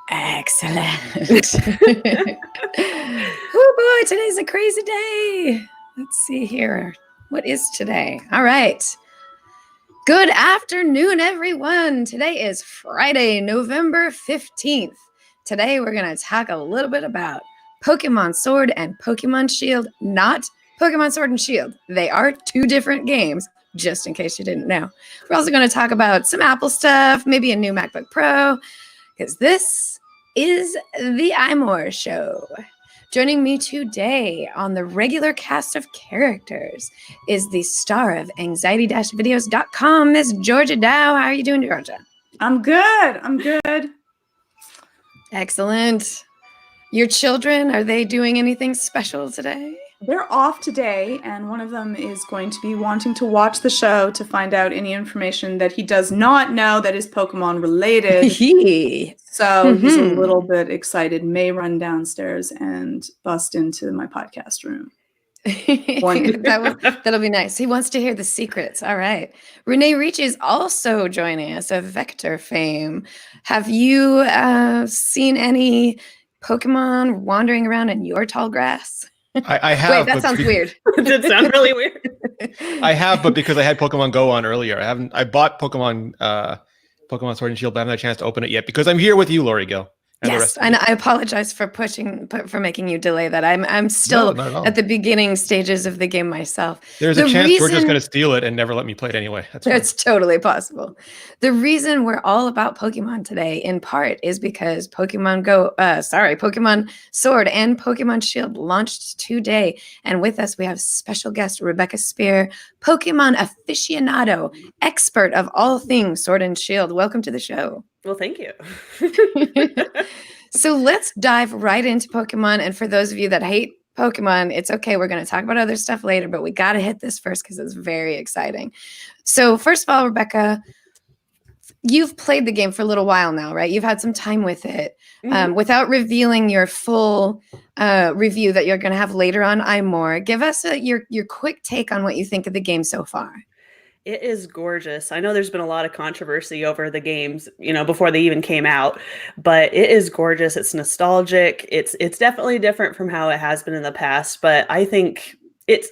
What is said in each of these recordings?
Excellent. Oh boy, today's a crazy day. Let's see here. What is today? All right. Good afternoon, everyone. Today is Friday, November 15th. Today we're going to talk a little bit about Pokemon Sword and Pokemon Shield, not Pokemon Sword and Shield. They are two different games, just in case you didn't know. We're also going to talk about some Apple stuff, maybe a new MacBook Pro, because this is the iMore Show. Joining me today on the regular cast of characters is the star of anxiety-videos.com, Miss Georgia Dow. How are you doing, Georgia? I'm good. Excellent. Your children, are they doing anything special today? They're off today, and one of them is going to be wanting to watch the show to find out any information that he does not know that is Pokemon related. So he's a little bit excited, may run downstairs and bust into my podcast room. That'll be nice. He wants to hear the secrets. All right. Renee Ricci is also joining us of Vector fame. Have you seen any Pokemon wandering around in your tall grass? I have. Wait, that sounds weird. It did sound really weird. I have, but because I had Pokemon Go on earlier, I bought Pokemon Sword and Shield, but I haven't had a chance to open it yet because I'm here with you, Lori Gill. Yes, and I apologize for making you delay that. I'm still at the beginning stages of the game myself. There's a chance Georgia's going to steal it and never let me play it anyway. That's totally possible. The reason we're all about Pokemon today, in part, is because Pokemon Sword and Pokemon Shield launched today, and with us we have special guest Rebecca Spear, Pokemon aficionado, expert of all things Sword and Shield. Welcome to the show. Well, thank you. So let's dive right into Pokemon. And for those of you that hate Pokemon, it's okay. We're going to talk about other stuff later, but we got to hit this first because it's very exciting. So first of all, Rebecca, you've played the game for a little while now, right? You've had some time with it. Without revealing your full review that you're going to have later on iMore, give us your quick take on what you think of the game so far. It is gorgeous. I know there's been a lot of controversy over the games, before they even came out, but it is gorgeous. It's nostalgic. It's definitely different from how it has been in the past, but I think it's,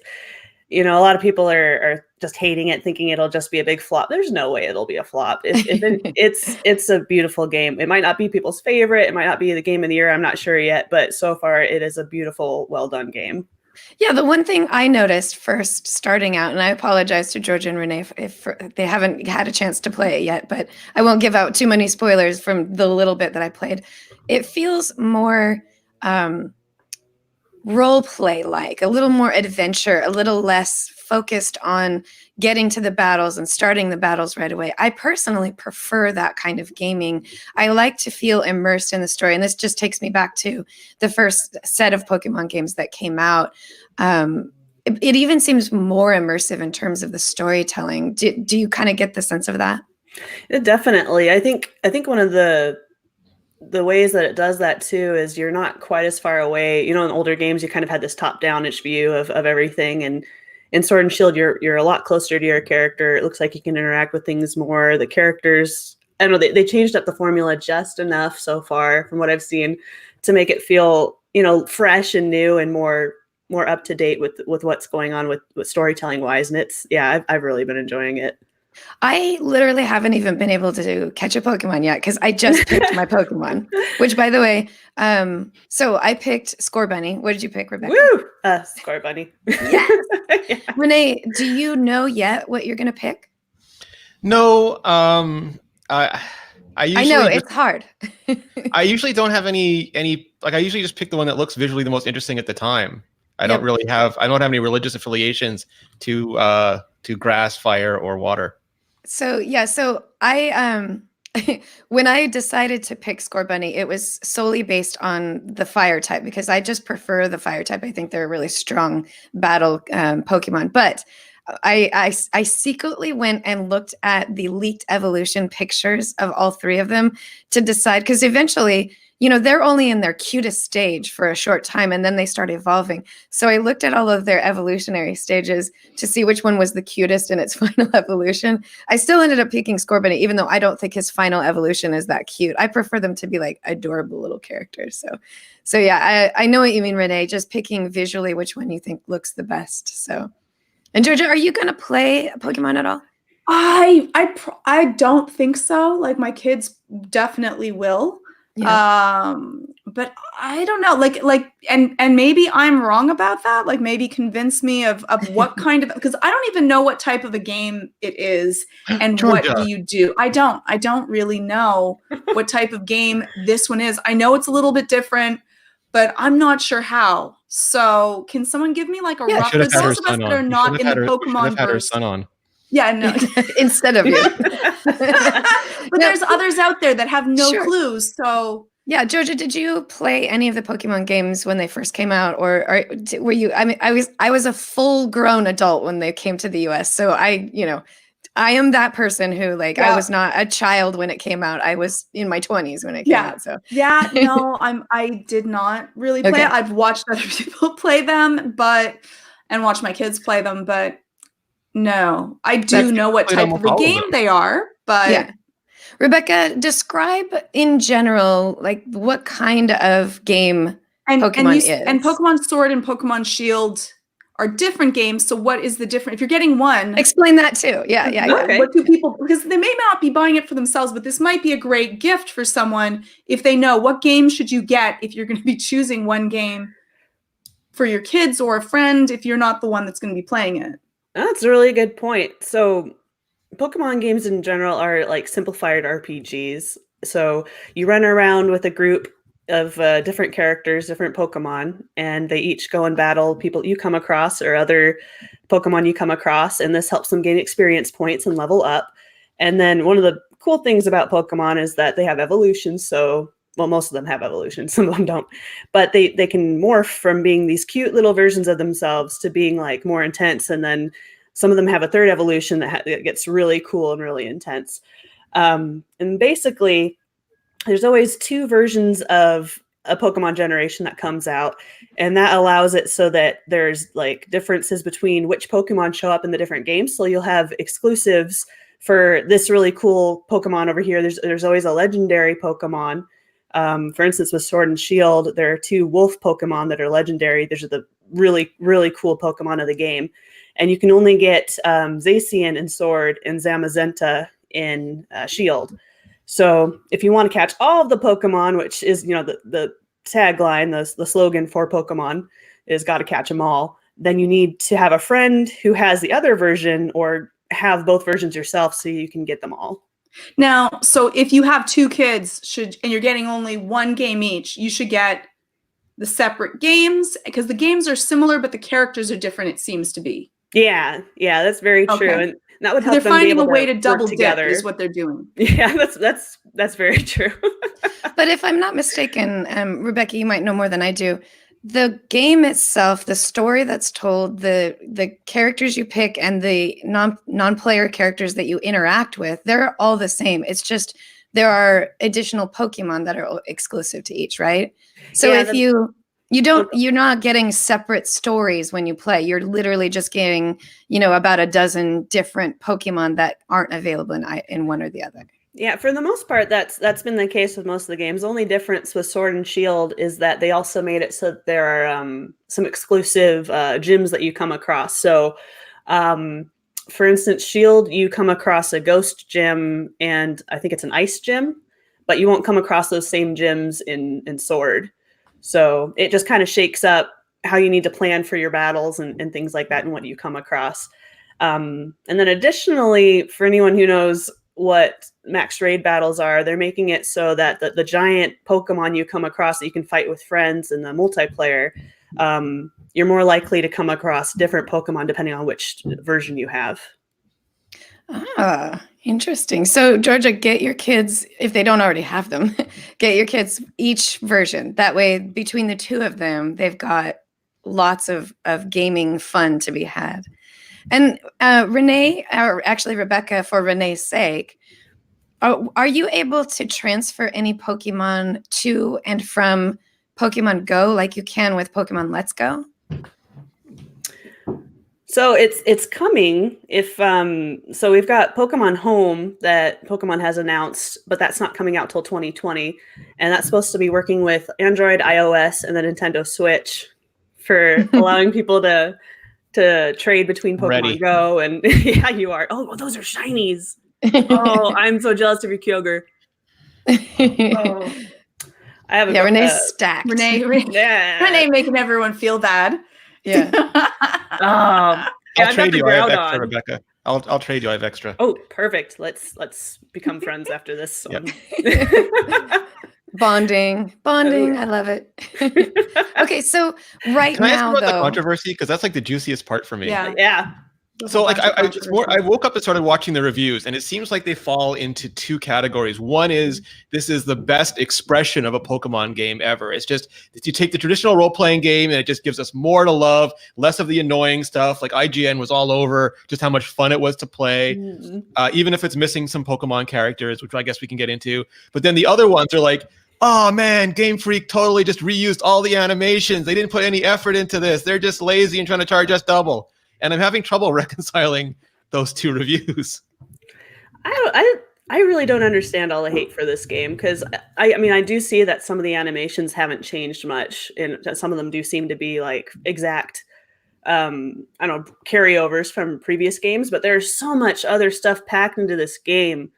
a lot of people are just hating it, thinking it'll just be a big flop. There's no way it'll be a flop. It's a beautiful game. It might not be people's favorite. It might not be the game of the year. I'm not sure yet, but so far it is a beautiful, well done game. Yeah, the one thing I noticed first starting out, and I apologize to Georgia and Renee if they haven't had a chance to play it yet, but I won't give out too many spoilers from the little bit that I played. It feels more role play like, a little more adventure, a little less focused on getting to the battles and starting the battles right away. I personally prefer that kind of gaming. I like to feel immersed in the story. And this just takes me back to the first set of Pokemon games that came out. It even seems more immersive in terms of the storytelling. Do you kind of get the sense of that? Definitely. I think one of the ways that it does that too is you're not quite as far away. In older games, you kind of had this top-down-ish view of everything, and in Sword and Shield, you're a lot closer to your character. It looks like you can interact with things more. The characters, I don't know, they changed up the formula just enough so far from what I've seen to make it feel, fresh and new and more up to date with what's going on with storytelling wise. And I've really been enjoying it. I literally haven't even been able to catch a Pokemon yet because I just picked my Pokemon, which, by the way, so I picked Scorbunny. What did you pick, Rebecca? Woo! Scorbunny. Yes. Yeah. Renee, do you know yet what you're going to pick? No. I know it's hard. I usually don't have any like, I usually just pick the one that looks visually the most interesting at the time. I don't have any religious affiliations to grass, fire, or water. So I when I decided to pick Scorbunny, it was solely based on the fire type because I just prefer the fire type. I think they're a really strong battle Pokemon. But I secretly went and looked at the leaked evolution pictures of all three of them to decide, because eventually they're only in their cutest stage for a short time, and then they start evolving. So I looked at all of their evolutionary stages to see which one was the cutest in its final evolution. I still ended up picking Scorbunny, even though I don't think his final evolution is that cute. I prefer them to be like adorable little characters. So yeah, I know what you mean, Renee, just picking visually which one you think looks the best. So, and Georgia, are you going to play Pokemon at all? I don't think so. Like, my kids definitely will. Yeah. But I don't know, and maybe I'm wrong about that. Like, maybe convince me of what kind of, because I don't even know what type of a game it is and Georgia. what do you do. I don't really know what type of game this one is. I know it's a little bit different, but I'm not sure how. So can someone give me like a rough, for those of us that are not in the Pokemon had her son on. Yeah, no. Instead of you. But there's others out there that have no clues. So yeah, Georgia, did you play any of the Pokemon games when they first came out, or were you? I mean, I was a full-grown adult when they came to the US, so I am that person who I was not a child when it came out. I was in my 20s when it came out. So no, I did not really play it. I've watched other people play them, and watched my kids play them, but. No, I do know what type of a game they are, but yeah. Rebecca, describe in general, what kind of game Pokemon is. And Pokemon Sword and Pokemon Shield are different games. So what is the difference? If you're getting one, explain that too. Yeah. Okay. What do people? Because they may not be buying it for themselves, but this might be a great gift for someone if they know what game should you get if you're going to be choosing one game for your kids or a friend if you're not the one that's going to be playing it. That's a really good point. So Pokemon games in general are like simplified RPGs. So you run around with a group of different characters, different Pokemon, and they each go and battle people you come across or other Pokemon you come across, and this helps them gain experience points and level up. And then one of the cool things about Pokemon is that they have evolutions. So, well, most of them have evolutions, some of them don't, but they can morph from being these cute little versions of themselves to being like more intense. And then some of them have a third evolution that gets really cool and really intense. And basically, there's always two versions of a Pokemon generation that comes out, and that allows it so that there's like differences between which Pokemon show up in the different games. So you'll have exclusives for this really cool Pokemon over here. There's always a legendary Pokemon. For instance, with Sword and Shield, there are two wolf Pokemon that are legendary. These are the really, really cool Pokemon of the game. And you can only get Zacian in Sword and Zamazenta in Shield. So if you want to catch all of the Pokemon, which is, the tagline, the slogan for Pokemon is got to catch them all, then you need to have a friend who has the other version or have both versions yourself so you can get them all. Now, so if you have two kids and you're getting only one game each, you should get the separate games because the games are similar, but the characters are different, it seems to be. Yeah, that's very true. Okay. And that would help them finding be able a way to work double together. dip is what they're doing. Yeah, that's very true. But if I'm not mistaken, Rebecca, you might know more than I do. The game itself, the story that's told, the characters you pick, and the non-player characters that you interact with, they're all the same. It's just there are additional Pokemon that are exclusive to each, right? So if you're not getting separate stories when you play. You're literally just getting, about a dozen different Pokemon that aren't available in one or the other. Yeah, for the most part, that's been the case with most of the games. The only difference with Sword and Shield is that they also made it so that there are some exclusive gyms that you come across. So, for instance, Shield, you come across a ghost gym, and I think it's an ice gym, but you won't come across those same gyms in Sword. So it just kind of shakes up how you need to plan for your battles and things like that and what you come across. And then additionally, for anyone who knows what max raid battles are, they're making it so that the giant Pokemon you come across that you can fight with friends in the multiplayer, you're more likely to come across different Pokemon depending on which version you have. Ah, interesting. So, Georgia, get your kids, if they don't already have them, get your kids each version. That way, between the two of them, they've got lots of gaming fun to be had. And Renee, or actually Rebecca, for Renee's sake, Are you able to transfer any Pokemon to and from Pokemon Go like you can with Pokemon Let's Go? So it's coming. If so we've got Pokemon Home that Pokemon has announced, but that's not coming out till 2020, and that's supposed to be working with Android, iOS, and the Nintendo Switch for allowing people to trade between Pokemon Ready. Go. And yeah, you are. Oh, well, those are shinies. Oh, I'm so jealous of your Kyogre. Oh. I have Renee's stacked. Renee making everyone feel bad. Yeah. I'll trade you. I have extra, Rebecca. I'll trade you. I have extra. Oh, perfect. Let's become friends after this. Yep. Bonding. I love it. Okay, so Can I ask now, about the though, controversy? Because that's like the juiciest part for me. Yeah. So like I woke up and started watching the reviews, and it seems like they fall into two categories. One is this is the best expression of a Pokemon game ever. It's just you take the traditional role-playing game and it just gives us more to love, less of the annoying stuff. Like IGN was all over just how much fun it was to play, even if it's missing some Pokemon characters, which I guess we can get into. But then the other ones are like, oh man, Game Freak totally just reused all the animations. They didn't put any effort into this. They're just lazy and trying to charge us double. And I'm having trouble reconciling those two reviews. I really don't understand all the hate for this game, because I mean I do see that some of the animations haven't changed much, and some of them do seem to be like exact I don't know, carryovers from previous games, but there's so much other stuff packed into this game.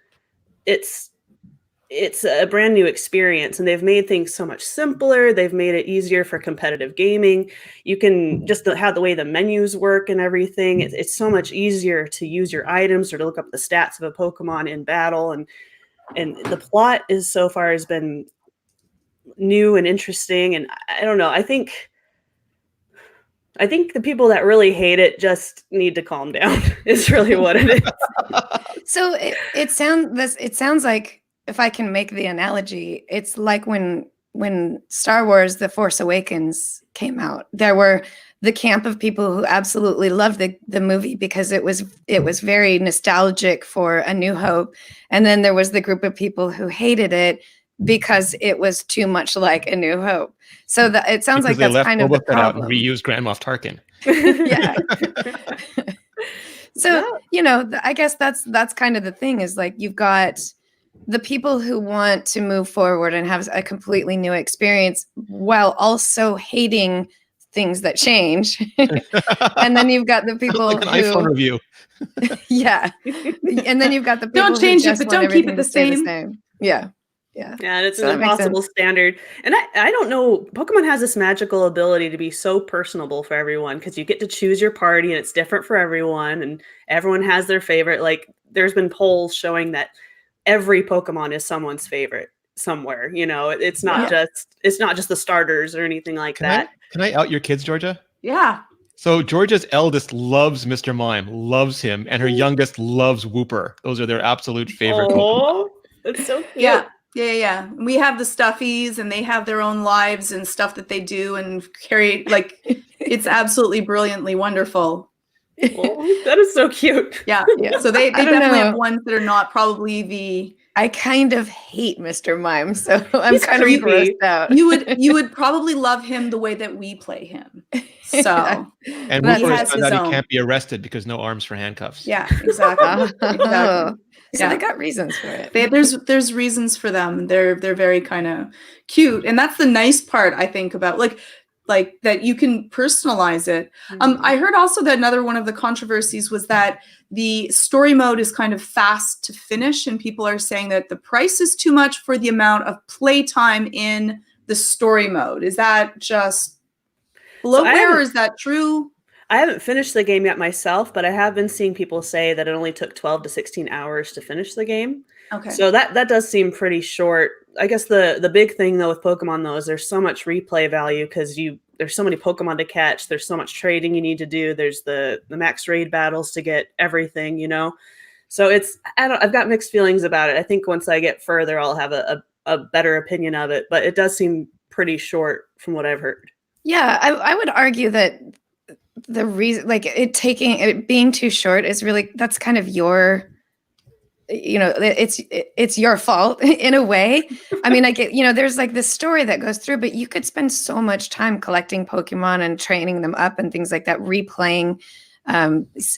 It's a brand new experience, and they've made things so much simpler. They've made it easier for competitive gaming. You can just have the way the menus work and everything. It's so much easier to use your items or to look up the stats of a Pokemon in battle. And the plot is so far has been new and interesting. And I don't know. I think the people that really hate it just need to calm down. Is really what it is. So it sounds like, if I can make the analogy, it's like when Star Wars The Force Awakens came out, there were the camp of people who absolutely loved the movie because it was very nostalgic for A New Hope, and then there was the group of people who hated it because it was too much like A New Hope. So it sounds like that's kind of the problem. And reused Grand Moff Tarkin. Yeah. So I guess that's kind of the thing, is like you've got the people who want to move forward and have a completely new experience while also hating things that change. And then you've got the people like an iPhone review. Yeah. And then you've got the people don't change who it, just but want don't keep it everything the to stay same. Yeah. Yeah, and it's an impossible standard. And I don't know, Pokemon has this magical ability to be so personable for everyone, because you get to choose your party and it's different for everyone, and everyone has their favorite. Like there's been polls showing that every Pokemon is someone's favorite somewhere. It's not just the starters or anything like that. Can I out your kids, Georgia? Yeah. So Georgia's eldest loves Mr. Mime, loves him, and her youngest loves Wooper. Those are their absolute favorite Pokemon. That's so cute. Yeah. We have the stuffies, and they have their own lives and stuff that they do and carry. Like, it's absolutely brilliantly wonderful. Oh, that is so cute. Yeah. So they definitely have ones that are not probably the. I kind of hate Mr. Mime, so I'm kind of grossed out. You would probably love him the way that we play him. So and Wooper has found out he can't be arrested because no arms for handcuffs. Yeah, exactly. So they got reasons for it. There's reasons for them. They're very kind of cute, and that's the nice part, I think, about like that you can personalize it. I heard also that another one of the controversies was that the story mode is kind of fast to finish, and people are saying that the price is too much for the amount of playtime in the story mode. Is that just bloatware, or is that true? I haven't finished the game yet myself, but I have been seeing people say that it only took 12 to 16 hours to finish the game. Okay. So that does seem pretty short. I guess the big thing though with Pokemon though is there's so much replay value, because there's so many Pokemon to catch. There's so much trading you need to do. There's the max raid battles to get everything, So I've got mixed feelings about it. I think once I get further, I'll have a better opinion of it, but it does seem pretty short from what I've heard. Yeah, I would argue that the reason, like it being too short, is really, that's kind of your it's your fault in a way. I mean, I get, there's like this story that goes through, but you could spend so much time collecting Pokemon and training them up and things like that, replaying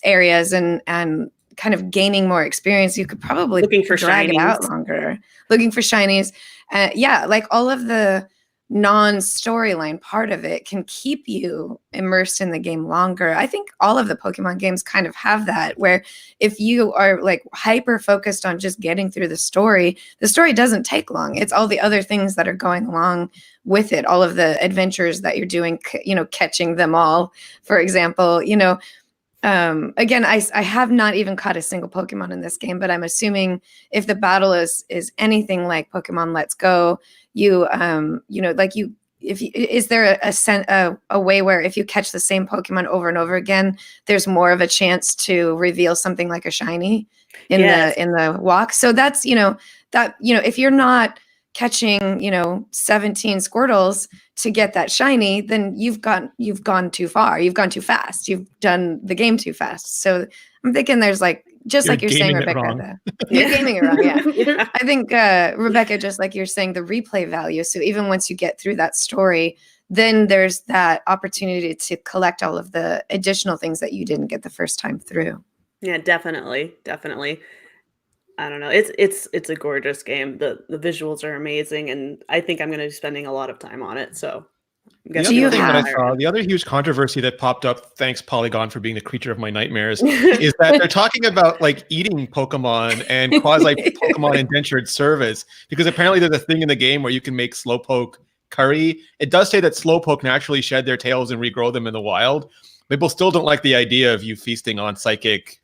areas and kind of gaining more experience. You could probably drag it out longer, looking for shinies. Like all of the non-storyline part of it can keep you immersed in the game longer. I think all of the Pokemon games kind of have that, where if you are like hyper focused on just getting through the story doesn't take long. It's all the other things that are going along with it, all of the adventures that you're doing, catching them all, for example. Again, I have not even caught a single Pokemon in this game, but I'm assuming if the battle is anything like Pokemon Let's Go, is there a way where if you catch the same Pokemon over and over again, there's more of a chance to reveal something like a shiny in the walk? So that's if you're not catching 17 Squirtles to get that shiny, then you've gone too far. You've gone too fast. You've done the game too fast. So I'm thinking there's like, just like you're saying, Rebecca, you're gaming it wrong. Yeah. I think Rebecca, just like you're saying, the replay value. So even once you get through that story, then there's that opportunity to collect all of the additional things that you didn't get the first time through. Yeah, definitely. I don't know. It's a gorgeous game. The visuals are amazing, and I think I'm going to be spending a lot of time on it. So, the other huge controversy that popped up, thanks Polygon for being the creature of my nightmares, is that they're talking about like eating Pokemon and quasi Pokemon indentured service, because apparently there's a thing in the game where you can make Slowpoke curry. It does say that Slowpoke naturally shed their tails and regrow them in the wild. People still don't like the idea of you feasting on psychic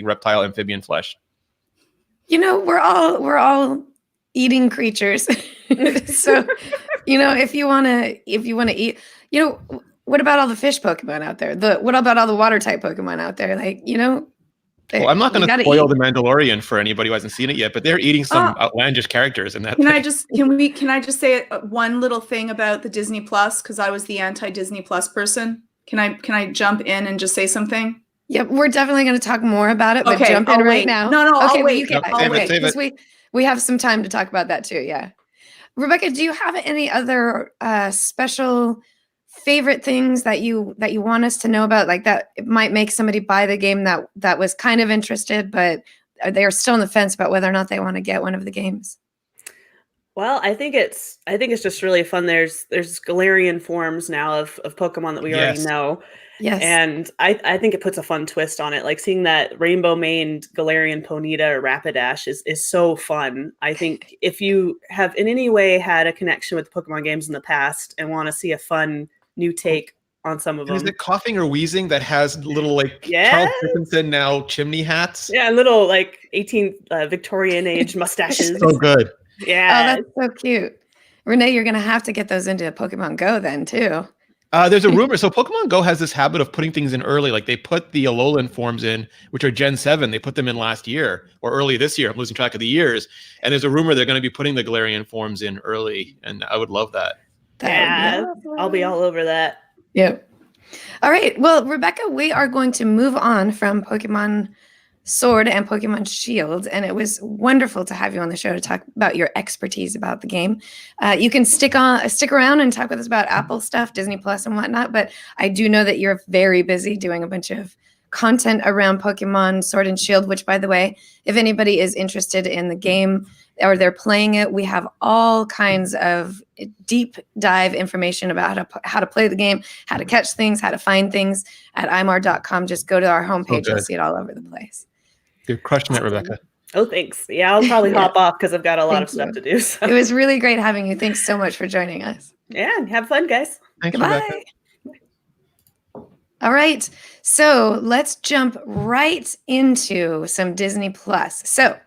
reptile amphibian flesh. We're all eating creatures. So, if you want to eat, what about all the fish Pokemon out there? What about all the water type Pokemon out there? Like, well, I'm not going to spoil The Mandalorian for anybody who hasn't seen it yet, but they're eating some outlandish characters in that. Can I just say one little thing about the Disney Plus? Because I was the anti-Disney Plus person. Can I jump in and just say something? Yep, we're definitely going to talk more about it, but jump in right now. No, okay, I'll wait. I'll wait because we have some time to talk about that too. Yeah, Rebecca, do you have any other special favorite things that you want us to know about, like that it might make somebody buy the game that was kind of interested, but they are still on the fence about whether or not they want to get one of the games? Well, I think it's just really fun. There's Galarian forms now of Pokemon that we already know. Yes. And I think it puts a fun twist on it. Like seeing that rainbow-maned Galarian Ponyta or Rapidash is so fun. I think if you have in any way had a connection with Pokemon games in the past and want to see a fun new take on some of them. Is it Coughing or Wheezing that has little Charles Dickinson now chimney hats? Yeah, little 18th Victorian age mustaches. So good. Yeah. Oh, that's so cute. Renee, you're going to have to get those into Pokemon Go then too. There's a rumor. So Pokemon Go has this habit of putting things in early. Like they put the Alolan forms in, which are Gen 7. They put them in last year or early this year. I'm losing track of the years. And there's a rumor they're going to be putting the Galarian forms in early. And I would love that. Yeah, I'll be all over that. Yep. All right. Well, Rebecca, we are going to move on from Pokemon Sword and Pokemon Shield, and it was wonderful to have you on the show to talk about your expertise about the game. You can stick around and talk with us about Apple stuff, Disney Plus and whatnot, but I do know that you're very busy doing a bunch of content around Pokemon Sword and Shield, which, by the way, if anybody is interested in the game or they're playing it, we have all kinds of deep dive information about how to play the game, how to catch things, how to find things at iMore.com. Just go to our homepage. You'll see it all over the place. You're crushing it, Rebecca. Oh, thanks. Yeah, I'll probably hop off because I've got a lot of stuff to do. So. It was really great having you. Thanks so much for joining us. Yeah, have fun, guys. Thanks, Goodbye. Rebecca. All right, so let's jump right into some Disney Plus. So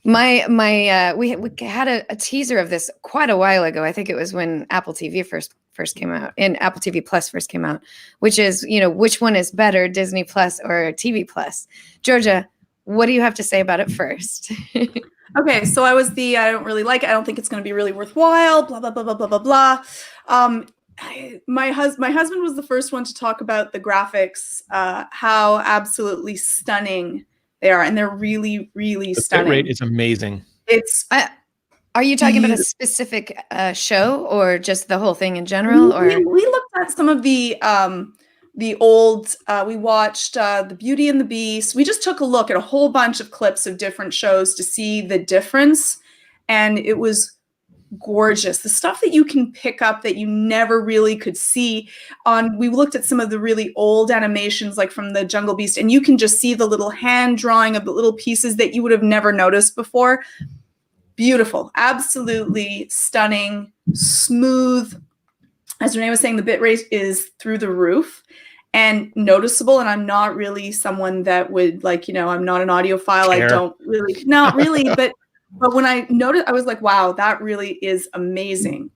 we had a teaser of this quite a while ago. I think it was when Apple TV first came out, and Apple TV Plus first came out, which is, which one is better, Disney Plus or TV Plus? Georgia, what do you have to say about it first? Okay, so I don't really like it. I don't think it's going to be really worthwhile, blah, blah, blah, blah, blah, blah, blah. My husband was the first one to talk about the graphics, how absolutely stunning They are, and they're really, really The stunning. bitrate is amazing. It's. Are you talking about a specific show or just the whole thing in general? Or we looked at some of the old. We watched The Beauty and the Beast. We just took a look at a whole bunch of clips of different shows to see the difference, and it was gorgeous. The stuff that you can pick up that you never really could see on. We looked at some of the really old animations, like from the Jungle Beast, and you can just see the little hand drawing of the little pieces that you would have never noticed before. Beautiful, absolutely stunning, smooth. As Renee was saying, the bitrate is through the roof and noticeable. And I'm not really someone that would I'm not an audiophile. I don't really, not really. but when I noticed, I was like, wow, that really is amazing.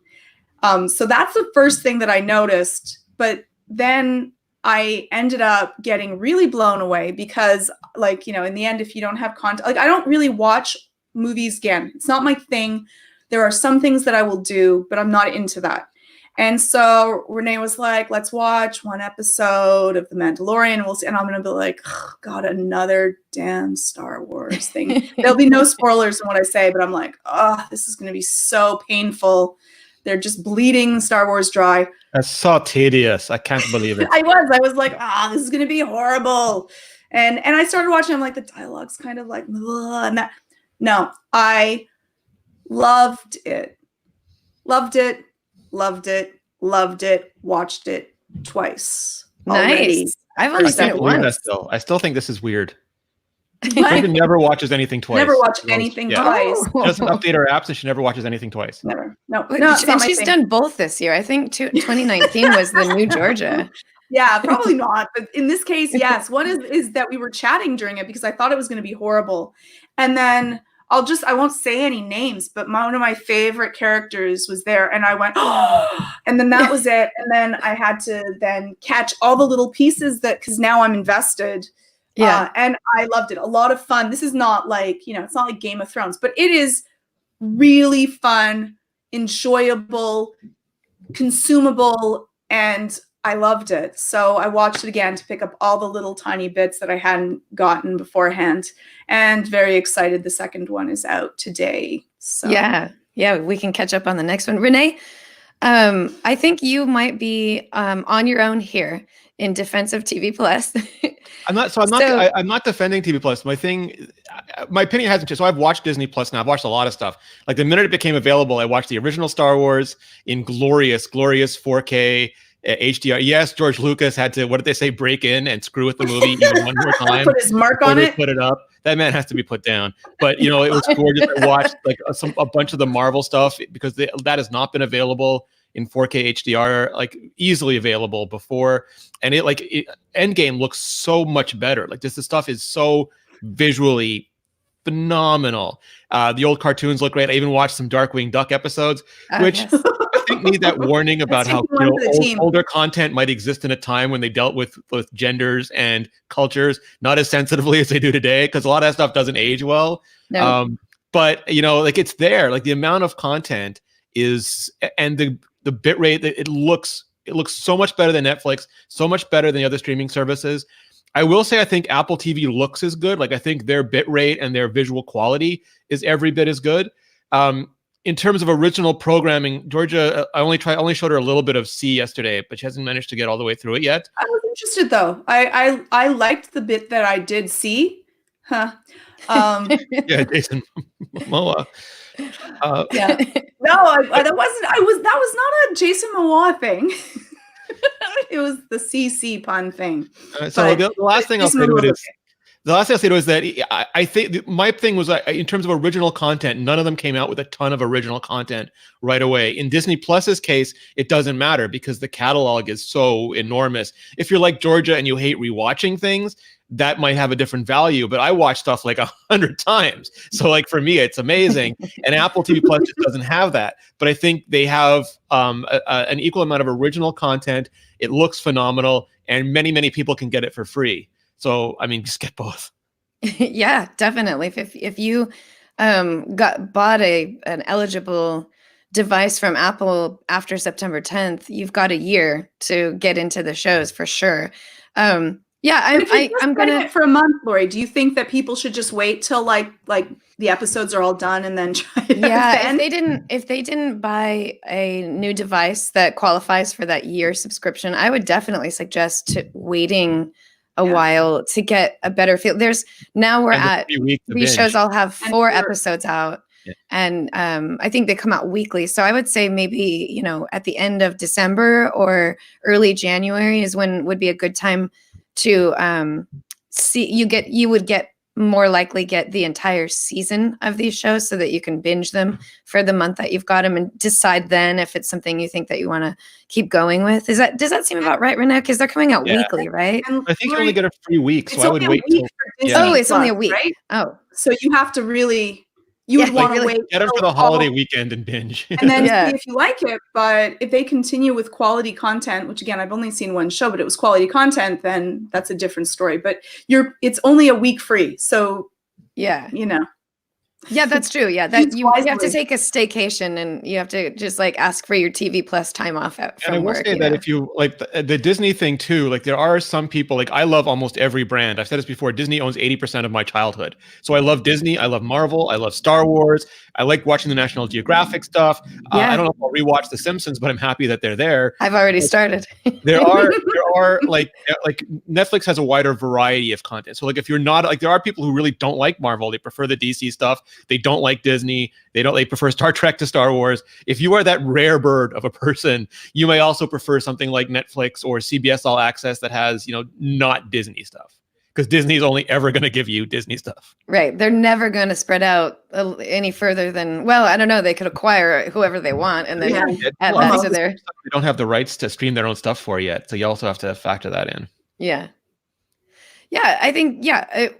So that's the first thing that I noticed. But then I ended up getting really blown away because, in the end, if you don't have content, I don't really watch movies again. It's not my thing. There are some things that I will do, but I'm not into that. And so Renee was like, let's watch one episode of The Mandalorian. And I'm going to be like, oh, God, another damn Star Wars thing. There'll be no spoilers in what I say, but I'm like, oh, this is going to be so painful. They're just bleeding Star Wars dry. That's so tedious. I can't believe it. I was like, this is going to be horrible. And I started watching. I'm like, the dialogue's kind of like, and that. No, I loved it. Loved it. Loved it. Loved it. Watched it twice. Already. Nice. I've only seen it once. I still think this is weird. Brenda never watches anything twice. Never watch anything twice. She doesn't update her apps and she never watches anything twice. Never. No. And she's done both this year. I think 2019 was the new Georgia. Yeah, probably not. But in this case, yes. One is that we were chatting during it because I thought it was going to be horrible. And then I won't say any names, but one of my favorite characters was there. And I went, oh, and then that was it. And then I had to then catch all the little pieces because now I'm invested. Yeah. And I loved it. A lot of fun. This is not it's not like Game of Thrones, but it is really fun, enjoyable, consumable, and I loved it. So I watched it again to pick up all the little tiny bits that I hadn't gotten beforehand, and very excited. The second one is out today. So yeah, we can catch up on the next one. Renee, I think you might be on your own here in defense of TV Plus. I'm not defending TV Plus. My opinion hasn't changed. So I've watched Disney Plus now. I've watched a lot of stuff. Like the minute it became available, I watched the original Star Wars in glorious 4K HDR. Yes, George Lucas had to, what did they say, break in and screw with the movie even one more time. Put his mark on it. Put it up. That man has to be put down. But it was gorgeous. I watched a bunch of the Marvel stuff because that has not been available in 4K HDR, easily available before. And Endgame looks so much better. This stuff is so visually phenomenal. The old cartoons look great. I even watched some Darkwing Duck episodes, which yes. I think need that warning about how older content might exist in a time when they dealt with genders and cultures not as sensitively as they do today, because a lot of that stuff doesn't age well. No. But it's there. The amount of content is, and the bit rate, it looks so much better than Netflix, so much better than the other streaming services. I will say I think Apple TV looks as good. I think their bit rate and their visual quality is every bit as good. In terms of original programming, Georgia, I only showed her a little bit of C yesterday, but she hasn't managed to get all the way through it yet. I was interested though. I liked the bit that I did see. Yeah, Jason Momoa. Yeah. No, that was not a Jason Momoa thing. It was the CC pun thing. So the last thing I'll say to it is, that I think my thing was in terms of original content, none of them came out with a ton of original content right away. In Disney Plus's case, it doesn't matter because the catalog is so enormous. If you're like Georgia and you hate rewatching things, that might have a different value, but I watch stuff 100 times. So for me, it's amazing. And Apple TV Plus just doesn't have that. But I think they have an equal amount of original content. It looks phenomenal, and many, many people can get it for free. So, just get both. Yeah, definitely. If you bought an eligible device from Apple after September 10th, you've got a year to get into the shows for sure. Yeah, I'm gonna it for a month, Lori. Do you think that people should just wait till like the episodes are all done and then try it? Yeah, if they didn't buy a new device that qualifies for that year subscription, I would definitely suggest waiting a while to get a better feel. We're at these shows all have 4 episodes out. Yeah. And I think they come out weekly. So I would say maybe, at the end of December or early January is when would be a good time to see. You would more likely get the entire season of these shows so that you can binge them for the month that you've got them and decide then if it's something you think that you want to keep going with. Does that seem about right, Renee? Because they're coming out weekly, right? And I think you only get a free week, so I would wait till. Oh, it's only a week, right? Oh, so you have to really. You would want to wait. Get them for the holiday weekend and binge. And then see if you like it. But if they continue with quality content, which again, I've only seen one show, but it was quality content, then that's a different story. But it's only a week free. So, yeah. Yeah, that's true. Yeah, you have to take a staycation and you have to just ask for your TV Plus time off from work. And I will say that if you like the Disney thing too, there are some people I love almost every brand. I've said this before. Disney owns 80% of my childhood, so I love Disney. I love Marvel. I love Star Wars. I like watching the National Geographic stuff. I don't know if I'll rewatch The Simpsons, but I'm happy that they're there. I've already started. There are like Netflix has a wider variety of content. So if you're not there are people who really don't like Marvel. They prefer the DC stuff. They don't like Disney. They prefer Star Trek to Star Wars. If you are that rare bird of a person, you may also prefer something like Netflix or CBS All Access that has, not Disney stuff. Because Disney's only ever going to give you Disney stuff. Right. They're never going to spread out any further than, I don't know. They could acquire whoever they want and then add that to their... They don't have the rights to stream their own stuff for yet. So you also have to factor that in. Yeah. Yeah, I think,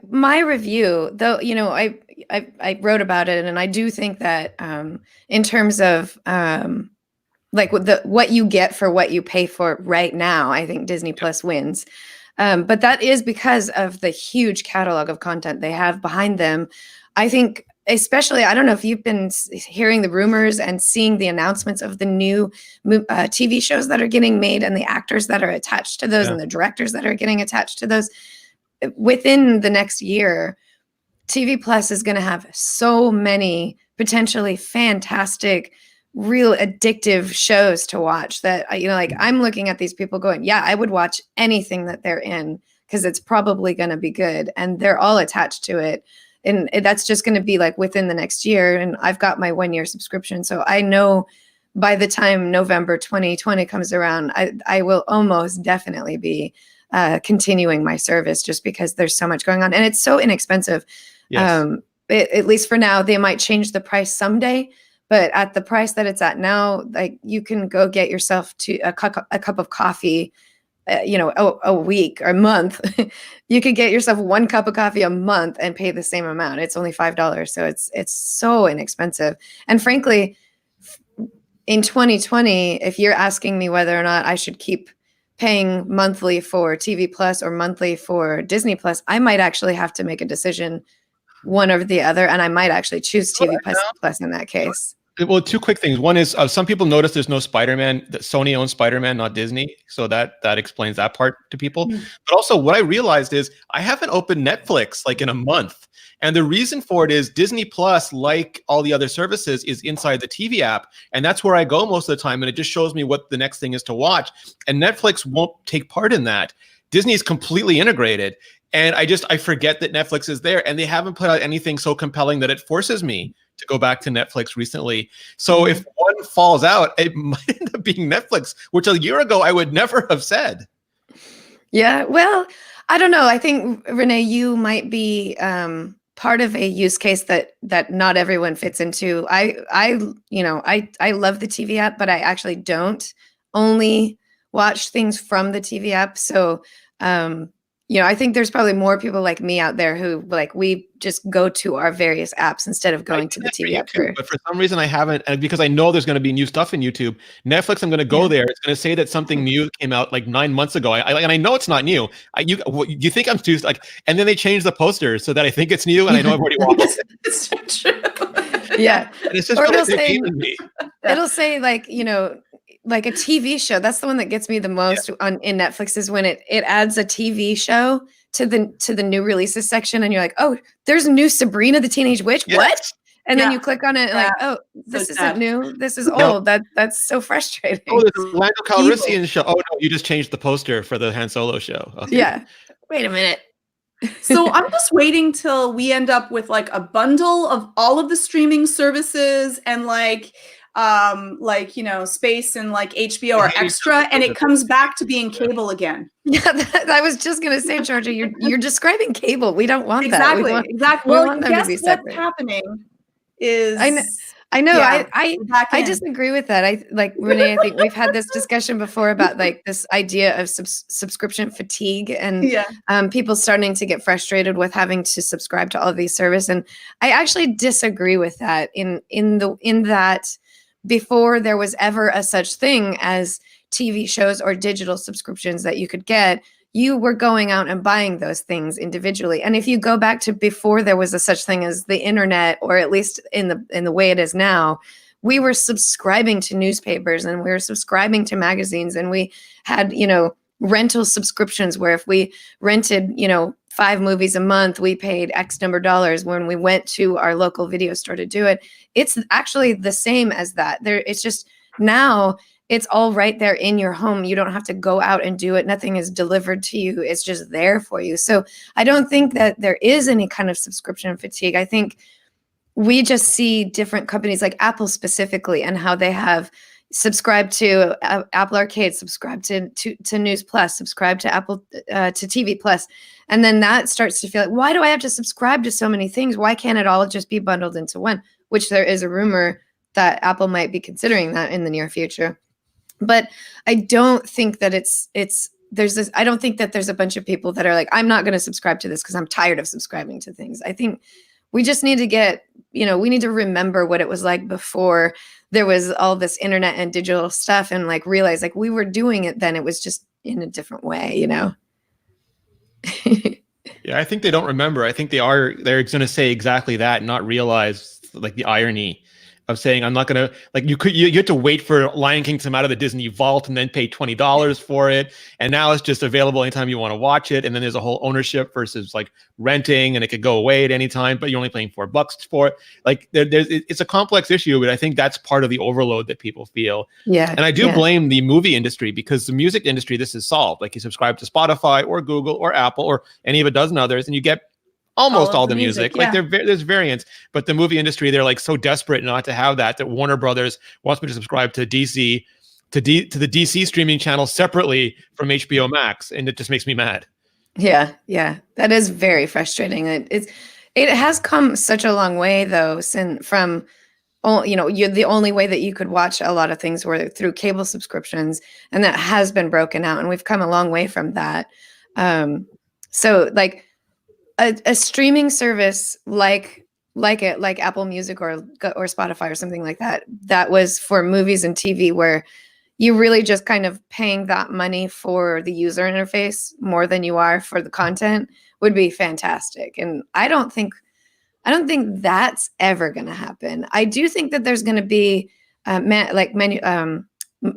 my review, though, I wrote about it, and I do think that in terms of what you get for what you pay for right now, I think Disney Plus wins. But that is because of the huge catalog of content they have behind them. I think, especially, I don't know if you've been hearing the rumors and seeing the announcements of the new TV shows that are getting made and the actors that are attached to those and the directors that are getting attached to those. Within the next year, TV Plus is going to have so many potentially fantastic, real addictive shows to watch that, I'm looking at these people going, I would watch anything that they're in because it's probably going to be good. And they're all attached to it. And that's just going to be within the next year. And I've got my 1-year subscription. So I know by the time November 2020 comes around, I will almost definitely be continuing my service just because there's so much going on and it's so inexpensive. Yes. At least for now, they might change the price someday, but at the price that it's at now, you can go get yourself to a cup of coffee, a week or a month. You could get yourself 1 cup of coffee a month and pay the same amount. It's only $5. So it's so inexpensive. And frankly, in 2020, if you're asking me whether or not I should keep paying monthly for TV Plus or monthly for Disney Plus, I might actually have to make a decision one or the other. And I might actually choose TV Plus in that case. Well, 2 quick things. One is some people notice there's no Spider-Man, that Sony owns Spider-Man, not Disney. So that explains that part to people. Mm-hmm. But also what I realized is I haven't opened Netflix in a month. And the reason for it is Disney Plus, like all the other services, is inside the TV app. And that's where I go most of the time. And it just shows me what the next thing is to watch. And Netflix won't take part in that. Disney is completely integrated. And I forget that Netflix is there. And they haven't put out anything so compelling that it forces me to go back to Netflix recently. So if one falls out, it might end up being Netflix, which a year ago I would never have said. Yeah, well, I don't know. I think, Renee, you might be part of a use case that not everyone fits into. I love the TV app, but I actually don't only watch things from the TV app. So, I think there's probably more people like me out there who we just go to our various apps instead of going to the TV app. But for some reason I haven't, and because I know there's going to be new stuff in YouTube. Netflix, I'm going to go there. It's going to say that something new came out 9 months ago. And I know it's not new. You think I'm too and then they change the posters so that I think it's new, and I know I've already watched it. It's so true. Yeah, and it's just or it'll say like a TV show. That's the one that gets me the most in Netflix is when it adds a TV show to the new releases section, and you're like, oh, there's a new Sabrina the Teenage Witch. Yes. What? And then you click on it and like, oh, this So isn't new. This is old. That's so frustrating. Oh, there's a Lando Calrissian show. Oh no, you just changed the poster for the Han Solo show. Okay. Yeah. Wait a minute. So I'm just waiting till we end up with like a bundle of all of the streaming services and like space and like HBO or extra, and it comes back to being cable again. Yeah, I was just gonna say, Georgia, you're describing cable. We don't want that. Exactly. Well, we want them to be separate. What's happening is I know. Yeah, I disagree with that. I like Renee. I think we've had this discussion before about like this idea of subscription fatigue and people starting to get frustrated with having to subscribe to all of these services. And I actually disagree with that. In that before there was ever a such thing as TV shows or digital subscriptions that you could get, you were going out and buying those things individually. And if you go back to before there was a such thing as the internet, or at least in the way it is now, we were subscribing to newspapers and we were subscribing to magazines, and we had, rental subscriptions where if we rented, 5 movies a month, we paid X number of dollars when we went to our local video store to do it. It's actually the same as that. It's just now it's all right there in your home. You don't have to go out and do it. Nothing is delivered to you. It's just there for you. So I don't think that there is any kind of subscription fatigue. I think we just see different companies like Apple specifically and how they have subscribed to Apple Arcade, subscribed to News Plus, subscribed to Apple to TV Plus. And then that starts to feel like, why do I have to subscribe to so many things? Why can't it all just be bundled into one? Which there is a rumor that Apple might be considering that in the near future. But I don't think that I don't think that there's a bunch of people that are like, I'm not going to subscribe to this because I'm tired of subscribing to things. I think we just need to we need to remember what it was like before there was all this internet and digital stuff, and like realize like we were doing it then. It was just in a different way, Yeah, I think they don't remember. I think they're going to say exactly that and not realize like the irony of saying, I'm not going to, like, you had to wait for Lion King to come out of the Disney vault and then pay $20 for it. And now it's just available anytime you want to watch it. And then there's a whole ownership versus like renting, and it could go away at any time, but you're only paying $4 for it. Like it's a complex issue, but I think that's part of the overload that people feel. Yeah. And I do blame the movie industry, because the music industry, this is solved. Like you subscribe to Spotify or Google or Apple or any of a dozen others, and you get almost all the music. Like there's variants, but the movie industry, they're like so desperate not to have that Warner Brothers wants me to subscribe to DC to the DC streaming channel separately from HBO Max, and it just makes me mad. Yeah, that is very frustrating. It has come such a long way though, from the only way that you could watch a lot of things were through cable subscriptions, and that has been broken out, and we've come a long way from that. So like a streaming service like Apple Music or Spotify or something like that was for movies and TV, where you really just kind of paying that money for the user interface more than you are for the content would be fantastic. And I don't think that's ever going to happen. I do think that there's going to be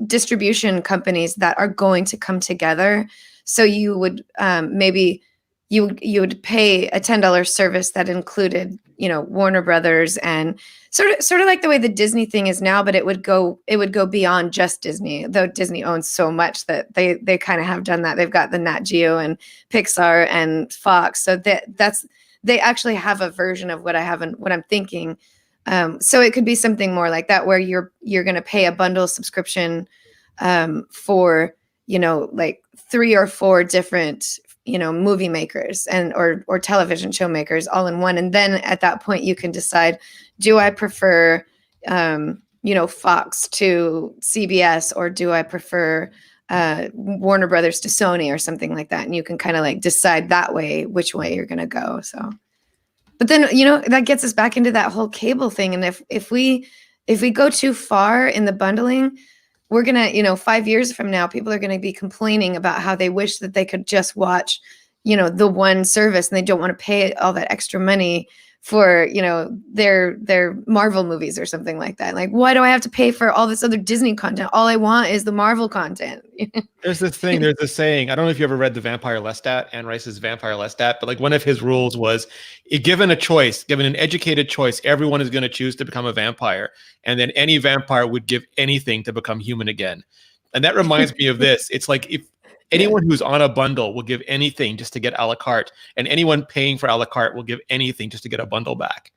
distribution companies that are going to come together. So you would maybe you would pay a $10 service that included, Warner Brothers, and sort of like the way the Disney thing is now, but it would go beyond just Disney, though Disney owns so much that they kind of have done that. They've got the Nat Geo and Pixar and Fox. So they actually have a version of what I'm thinking. So it could be something more like that, where you're going to pay a bundle subscription for, like 3 or 4 different movie makers or television show makers all in one. And then at that point you can decide, do I prefer, Fox to CBS, or do I prefer Warner Brothers to Sony or something like that? And you can kind of like decide that way, which way you're going to go. So, but then, that gets us back into that whole cable thing. And if we go too far in the bundling, we're going to, 5 years from now, people are going to be complaining about how they wish that they could just watch, the one service, and they don't want to pay all that extra money for, you know, their Marvel movies or something like that. Like, why do I have to pay for all this other Disney content? All I want is the Marvel content. There's this saying, I don't know if you ever read the Vampire Lestat, Anne Rice's Vampire Lestat, but like one of his rules was, given an educated choice, everyone is going to choose to become a vampire. And then any vampire would give anything to become human again. And that reminds me of this. It's like, if anyone who's on a bundle will give anything just to get a la carte, and anyone paying for a la carte will give anything just to get a bundle back.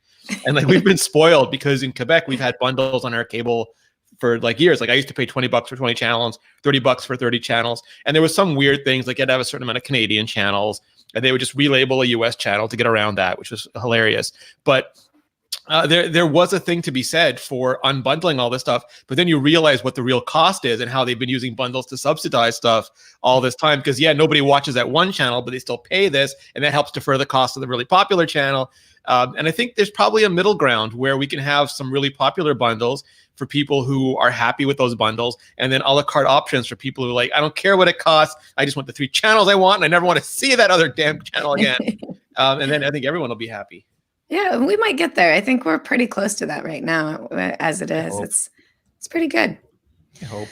And like, we've been spoiled because in Quebec, we've had bundles on our cable for like years. Like I used to pay $20 for 20 channels, $30 for 30 channels. And there was some weird things, like you had to have a certain amount of Canadian channels, and they would just relabel a US channel to get around that, which was hilarious. But there was a thing to be said for unbundling all this stuff, but then you realize what the real cost is and how they've been using bundles to subsidize stuff all this time. Because nobody watches that one channel, but they still pay this, and that helps defer the cost of the really popular channel. And I think there's probably a middle ground where we can have some really popular bundles for people who are happy with those bundles, and then a la carte options for people who are like, I don't care what it costs, I just want the 3 channels I want, and I never want to see that other damn channel again. And then I think everyone will be happy. Yeah, we might get there. I think we're pretty close to that right now, as it is. It's pretty good. I hope.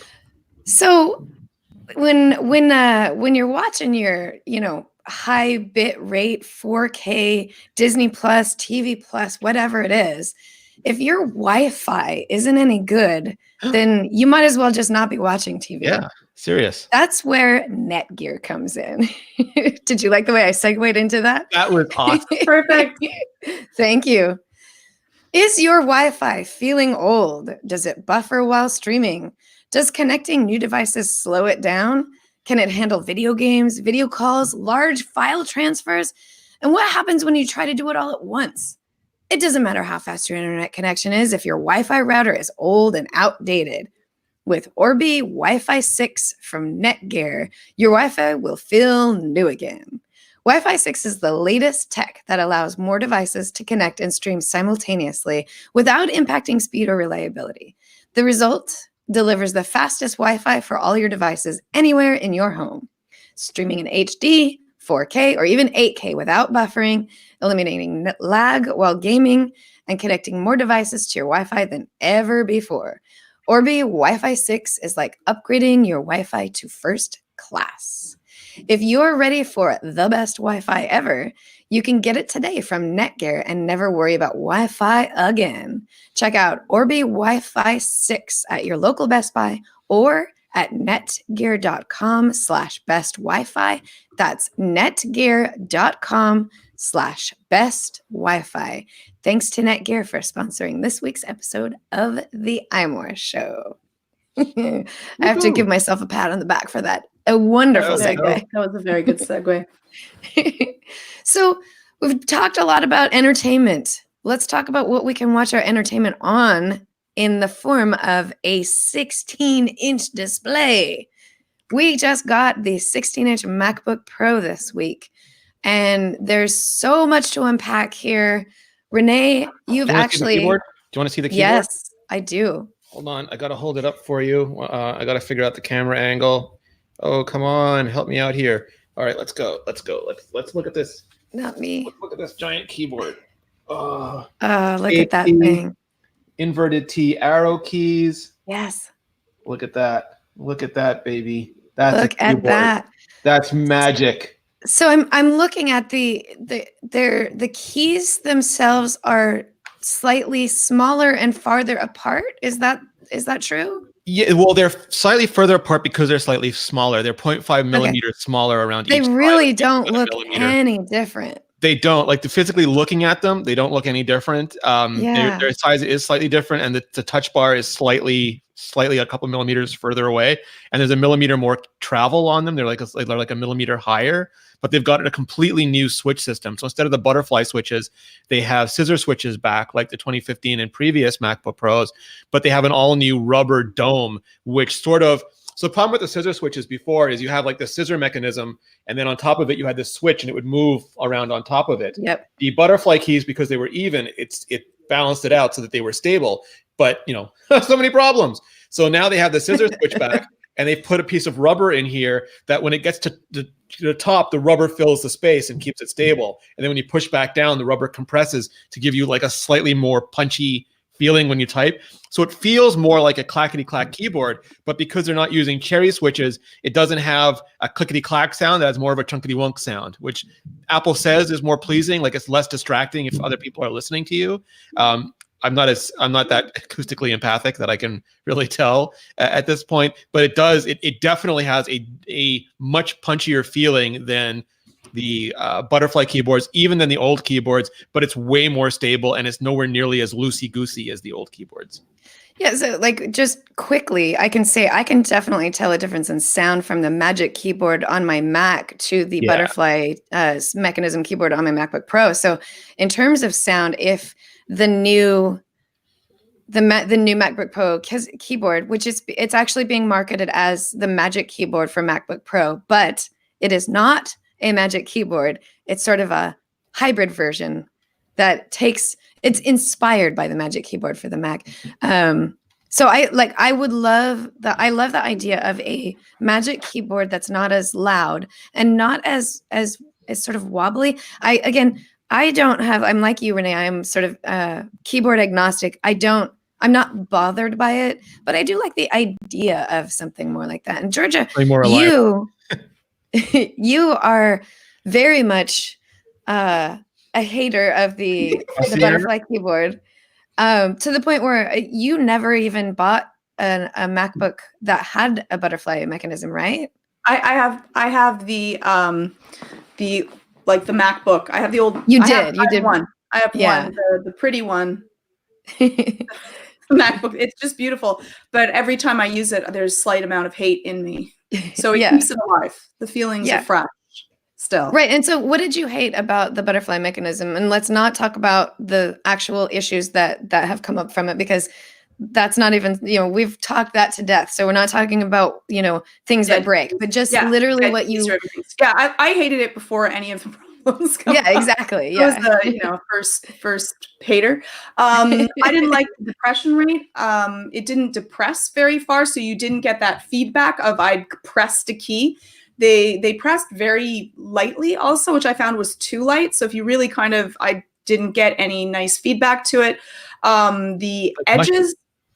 So when you're watching your, you know, high bit rate 4K Disney Plus, TV Plus, whatever it is, if your Wi-Fi isn't any good, then you might as well just not be watching TV. Yeah, serious. That's where Netgear comes in. Did you like the way I segued into that? That was awesome. Perfect. Thank you. Is your Wi-Fi feeling old? Does it buffer while streaming? Does connecting new devices slow it down? Can it handle video games, video calls, large file transfers? And what happens when you try to do it all at once? It doesn't matter how fast your internet connection is if your Wi-Fi router is old and outdated. With Orbi Wi-Fi 6 from Netgear, your Wi-Fi will feel new again. Wi-Fi 6 is the latest tech that allows more devices to connect and stream simultaneously without impacting speed or reliability. The result delivers the fastest Wi-Fi for all your devices anywhere in your home. Streaming in HD, 4K, or even 8K without buffering, eliminating lag while gaming, and connecting more devices to your Wi-Fi than ever before. Orbi Wi-Fi 6 is like upgrading your Wi-Fi to first class. If you're ready for the best Wi-Fi ever, you can get it today from Netgear and never worry about Wi-Fi again. Check out Orbi Wi-Fi 6 at your local Best Buy or at netgear.com/best Wi-Fi. That's netgear.com/best Wi-Fi. Thanks to Netgear for sponsoring this week's episode of the iMore Show. I have to give myself a pat on the back for that. A wonderful segue. That was a very good segue. So we've talked a lot about entertainment. Let's talk about what we can watch our entertainment on in the form of a 16-inch display. We just got the 16-inch MacBook Pro this week, and there's so much to unpack here. Renee, you've actually... Do you want to see the keyboard? Yes, I do. Hold on. I got to hold it up for you. I got to figure out the camera angle. Oh, come on. Help me out here. All right, let's go. Let's look at this. Not me. Look at this giant keyboard. Look at that thing. Inverted T arrow keys. Yes. Look at that. Look at that, baby. That's Look at that. That's magic. So I'm looking at the keys themselves are slightly smaller and farther apart. Is that true? Yeah, well, they're slightly further apart because they're slightly smaller. They're 0.5 millimeters smaller around each side. They really don't look any different. They don't. Like, physically looking at them, they don't look any different. Their size is slightly different, and the touch bar is slightly a couple millimeters further away, and there's a millimeter more travel on them. They're like a millimeter higher, but they've got a completely new switch system. So instead of the butterfly switches, they have scissor switches back, like the 2015 and previous MacBook Pros, but they have an all-new rubber dome, which sort of... So the problem with the scissor switches before is you have like the scissor mechanism, and then on top of it, you had this switch, and it would move around on top of it. Yep. The butterfly keys, because they were even, it balanced it out so that they were stable. But, so many problems. So now they have the scissor switch back, and they've put a piece of rubber in here that when it gets to the top, the rubber fills the space and keeps it stable. And then when you push back down, the rubber compresses to give you like a slightly more punchy feeling when you type. So it feels more like a clackety-clack keyboard, but because they're not using cherry switches, it doesn't have a clickety-clack sound. That has more of a chunkety-wunk sound, which Apple says is more pleasing. Like it's less distracting if other people are listening to you. I'm not that acoustically empathic that I can really tell at this point, but it definitely has a much punchier feeling than the butterfly keyboards, even than the old keyboards, but it's way more stable and it's nowhere nearly as loosey-goosey as the old keyboards. Yeah, so like just quickly, I can say I can definitely tell a difference in sound from the Magic Keyboard on my Mac to the butterfly mechanism keyboard on my MacBook Pro. So in terms of sound, if the new MacBook Pro keyboard, which it's actually being marketed as the Magic Keyboard for MacBook Pro, but it is not a Magic Keyboard. It's sort of a hybrid version that it's inspired by the Magic Keyboard for the Mac. So I love the idea of a Magic Keyboard that's not as loud and not as sort of wobbly. I'm like you, Renee. I'm sort of keyboard agnostic. I'm not bothered by it, but I do like the idea of something more like that. And Georgia, you are very much a hater of the butterfly keyboard, to the point where you never even bought a MacBook that had a butterfly mechanism, right? I have the MacBook. I have the old. You did one. I have one, the pretty one. MacBook. It's just beautiful, but every time I use it, there's a slight amount of hate in me. So it keeps it alive. The feelings are fresh still. Right. And so what did you hate about the butterfly mechanism? And let's not talk about the actual issues that have come up from it, because that's not even, we've talked that to death. So we're not talking about, things that break, but just literally what you... Yeah, I hated it before any of the problems come up. Exactly. Yeah. I was the, first hater. I didn't like the depression rate. It didn't depress very far, so you didn't get that feedback of I'd pressed a key. They pressed very lightly also, which I found was too light. So if you really I didn't get any nice feedback to it. The edges, mushy.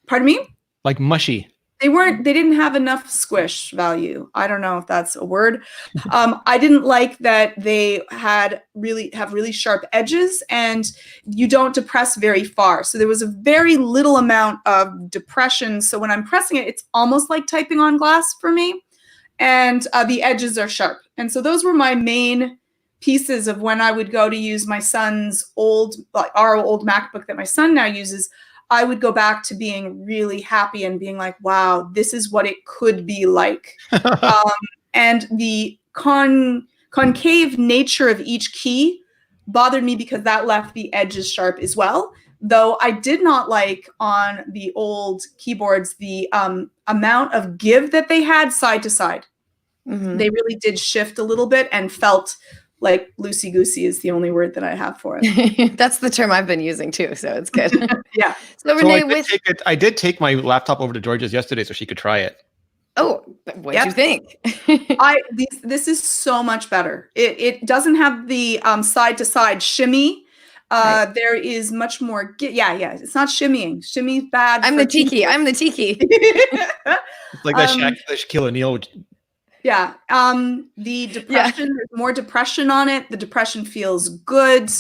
Pardon me? Like mushy. They didn't have enough squish value. I don't know if that's a word. I didn't like that they have really sharp edges and you don't depress very far. So there was a very little amount of depression. So when I'm pressing it, it's almost like typing on glass for me. And the edges are sharp. And so those were my main pieces of when I would go to use my son's our old MacBook that my son now uses. I would go back to being really happy and being like, wow, this is what it could be like. And the concave nature of each key bothered me because that left the edges sharp as well. Though I did not like on the old keyboards the amount of give that they had side to side. Mm-hmm. They really did shift a little bit and felt like loosey-goosey is the only word that I have for it. That's the term I've been using too, so it's good. Yeah. So Renee, I did take my laptop over to Georgia's yesterday so she could try it. Oh, what did you think? This is so much better. It doesn't have the side-to-side shimmy. Right. There is much more. It's not shimmying. Shimmy's bad. I'm the tiki. It's like that Shaquille O'Neal. Yeah. The depression, there's more depression on it. The depression feels good.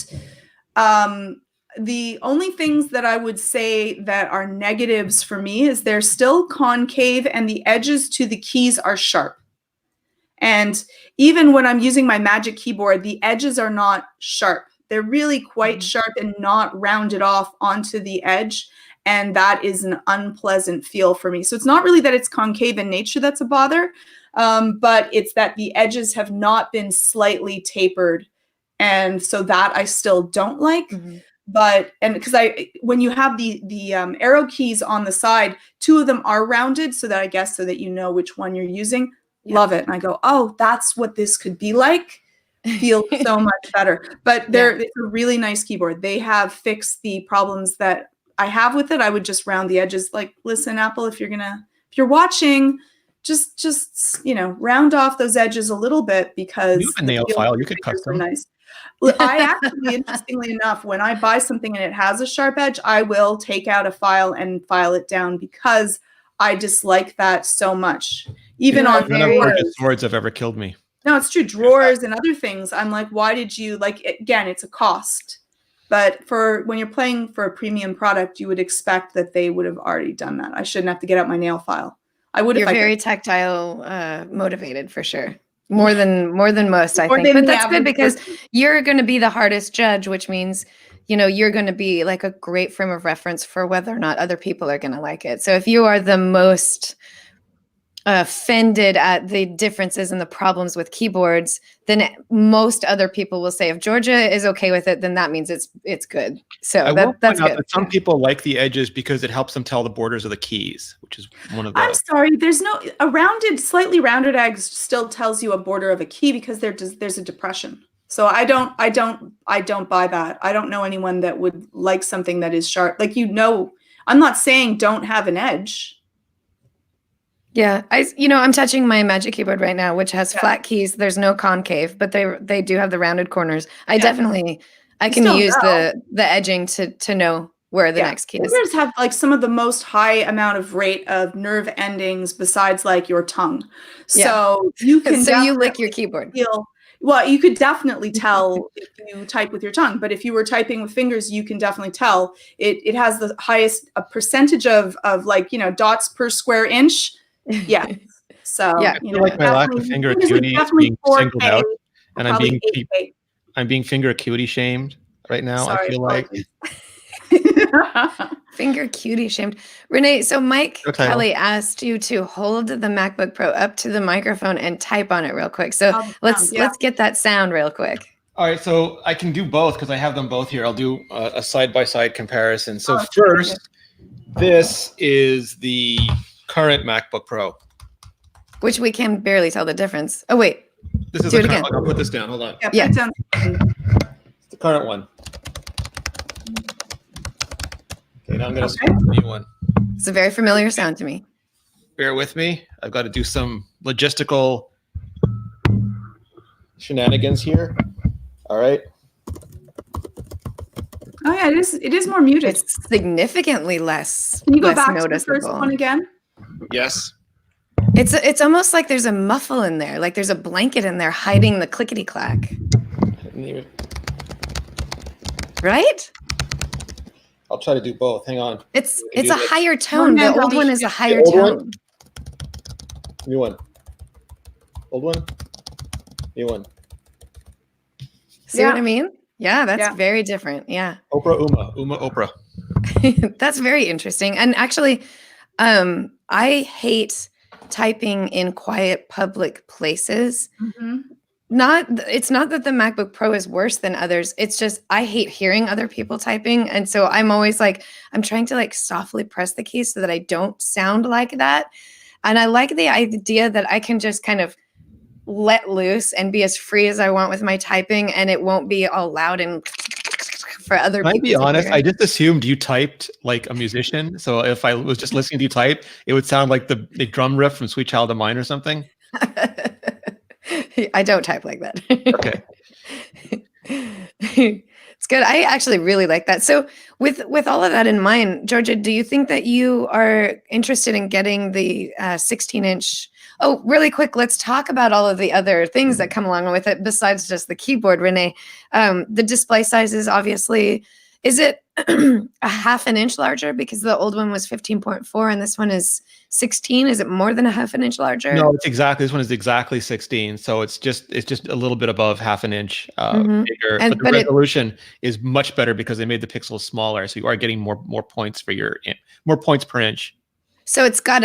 The only things that I would say that are negatives for me is they're still concave and the edges to the keys are sharp. And even when I'm using my Magic Keyboard, the edges are not sharp. They're really quite sharp and not rounded off onto the edge. And that is an unpleasant feel for me. So it's not really that it's concave in nature that's a bother, but it's that the edges have not been slightly tapered. And so that I still don't like. Mm-hmm. Because when you have the arrow keys on the side, two of them are rounded so that you know which one you're using. Yeah. Love it. And I go, oh, that's what this could be like. Feels so much better. But it's a really nice keyboard. They have fixed the problems that I have with it. I would just round the edges. Like, listen, Apple, if you're watching, just you know, round off those edges a little bit, because You have a nail file. You could custom. nice. I actually, interestingly enough, when I buy something and it has a sharp edge, I will take out a file and file it down, because I dislike that so much. Even on none of George's swords have ever killed me. No, it's true. Drawers and other things. I'm like, why did you like? Again, it's a cost. But for when you're playing for a premium product, you would expect that they would have already done that. I shouldn't have to get out my nail file. I would. You're very tactile motivated for sure. More than most, I think. But that's good, because you're going to be the hardest judge, which means, you know, you're going to be like a great frame of reference for whether or not other people are going to like it. So if you are the most offended at the differences and the problems with keyboards, then most other people will say, if Georgia is okay with it, then that means it's good. So that's good. That some people like the edges because it helps them tell the borders of the keys, which is one of the. I'm sorry, there's no slightly rounded edge still tells you a border of a key, because there's a depression. So I don't buy that. I don't know anyone that would like something that is sharp. Like, you know, I'm not saying don't have an edge. Yeah, I'm touching my Magic Keyboard right now, which has flat keys. There's no concave, but they do have the rounded corners. I can use the edging to know where the next key is. Fingers have like some of the most high amount of rate of nerve endings besides like your tongue. So you can you lick your keyboard. Well, you could definitely tell if you type with your tongue, but if you were typing with fingers, you can definitely tell. It has the highest percentage of like, you know, dots per square inch. Yeah. So I feel like my lack of finger acuity is being singled out, and I'm being finger acuity shamed right now. Sorry, I feel like finger acuity shamed. Renee, so Mike Kelly asked you to hold the MacBook Pro up to the microphone and type on it real quick. So let's get that sound real quick. All right, so I can do both because I have them both here. I'll do a side-by-side comparison. So first, this is the current MacBook Pro, which we can barely tell the difference. Oh wait, this is the current one. I'll put this down. Hold on. Yeah. It's the current one. Okay, now I'm going to switch to the new one. It's a very familiar sound to me. Bear with me. I've got to do some logistical shenanigans here. All right. Oh yeah, it is more muted. It's significantly less. Can you go back noticeable. to the first one again? Yes. It's almost like there's a muffle in there, like there's a blanket in there hiding the clickety clack. Right? I'll try to do both. Hang on. It's a higher tone. The old one is a higher tone. New one. Old one. New one. See what I mean? Yeah, that's very different. Yeah. Oprah, Uma Oprah. That's very interesting. And actually, I hate typing in quiet public places. Mm-hmm. It's not that the MacBook Pro is worse than others. It's just I hate hearing other people typing. And so I'm always like, I'm trying to like softly press the keys so that I don't sound like that. And I like the idea that I can just kind of let loose and be as free as I want with my typing, and it won't be all loud and for other people. I'd be honest, I just assumed you typed like a musician. So if I was just listening to you type, it would sound like the drum riff from Sweet Child of Mine or something. I don't type like that. Okay. It's good. I actually really like that. So with all of that in mind, Georgia, do you think that you are interested in getting the 16-inch? Oh, really quick, let's talk about all of the other things that come along with it besides just the keyboard, Renee. The display size is obviously, is it a half an inch larger? Because the old one was 15.4 and this one is 16. Is it more than a half an inch larger? No, this one is exactly 16. So it's just a little bit above half an inch bigger. But the resolution is much better because they made the pixels smaller. So you are getting more points more points per inch. So it's got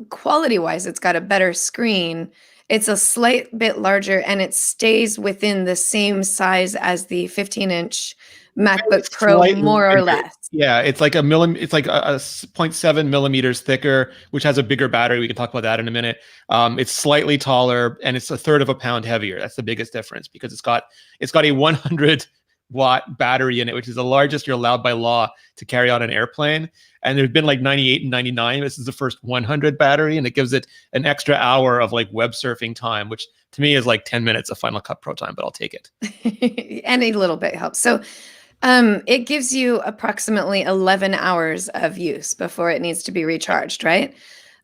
quality-wise, it's got a better screen. It's a slight bit larger and it stays within the same size as the 15-inch MacBook Pro, more or less. Yeah, it's like it's like a 0.7 millimeters thicker, which has a bigger battery. We can talk about that in a minute. It's slightly taller and it's a third of a pound heavier. That's the biggest difference because it's got a 100 watt battery in it, which is the largest you're allowed by law to carry on an airplane. And there's been like 98 and 99. This is the first 100 battery, and it gives it an extra hour of like web surfing time, which to me is like 10 minutes of Final Cut Pro time, but I'll take it. Any little bit helps. So it gives you approximately 11 hours of use before it needs to be recharged, right?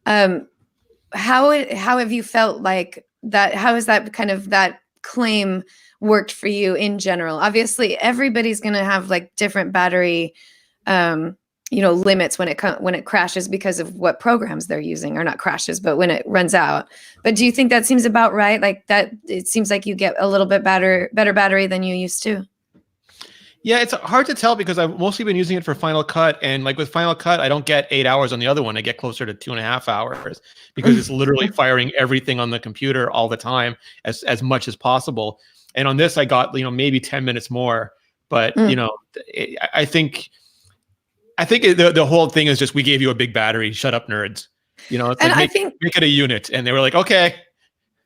How have you felt like that? How is that kind of that claim worked for you in general? Obviously, everybody's going to have like different battery, limits when it crashes because of what programs they're using, or not crashes, but when it runs out. But do you think that seems about right? Like that, it seems like you get a little bit better battery than you used to. Yeah, it's hard to tell because I've mostly been using it for Final Cut, and like with Final Cut, I don't get 8 hours on the other one. I get closer to 2.5 hours because it's literally firing everything on the computer all the time as much as possible. And on this, I got maybe 10 minutes more. But I think the whole thing is just we gave you a big battery. Shut up, nerds. It's like make it a unit, and they were like, okay.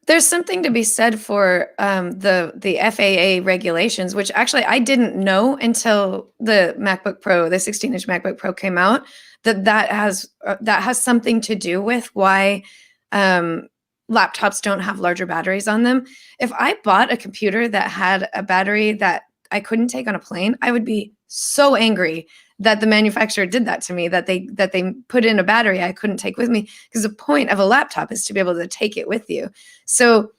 There's something to be said for the FAA regulations, which actually I didn't know until the MacBook Pro, the 16-inch MacBook Pro came out, that has something to do with why laptops don't have larger batteries on them. If I bought a computer that had a battery that I couldn't take on a plane, I would be so angry that the manufacturer did that to me, that they put in a battery I couldn't take with me, because the point of a laptop is to be able to take it with you. So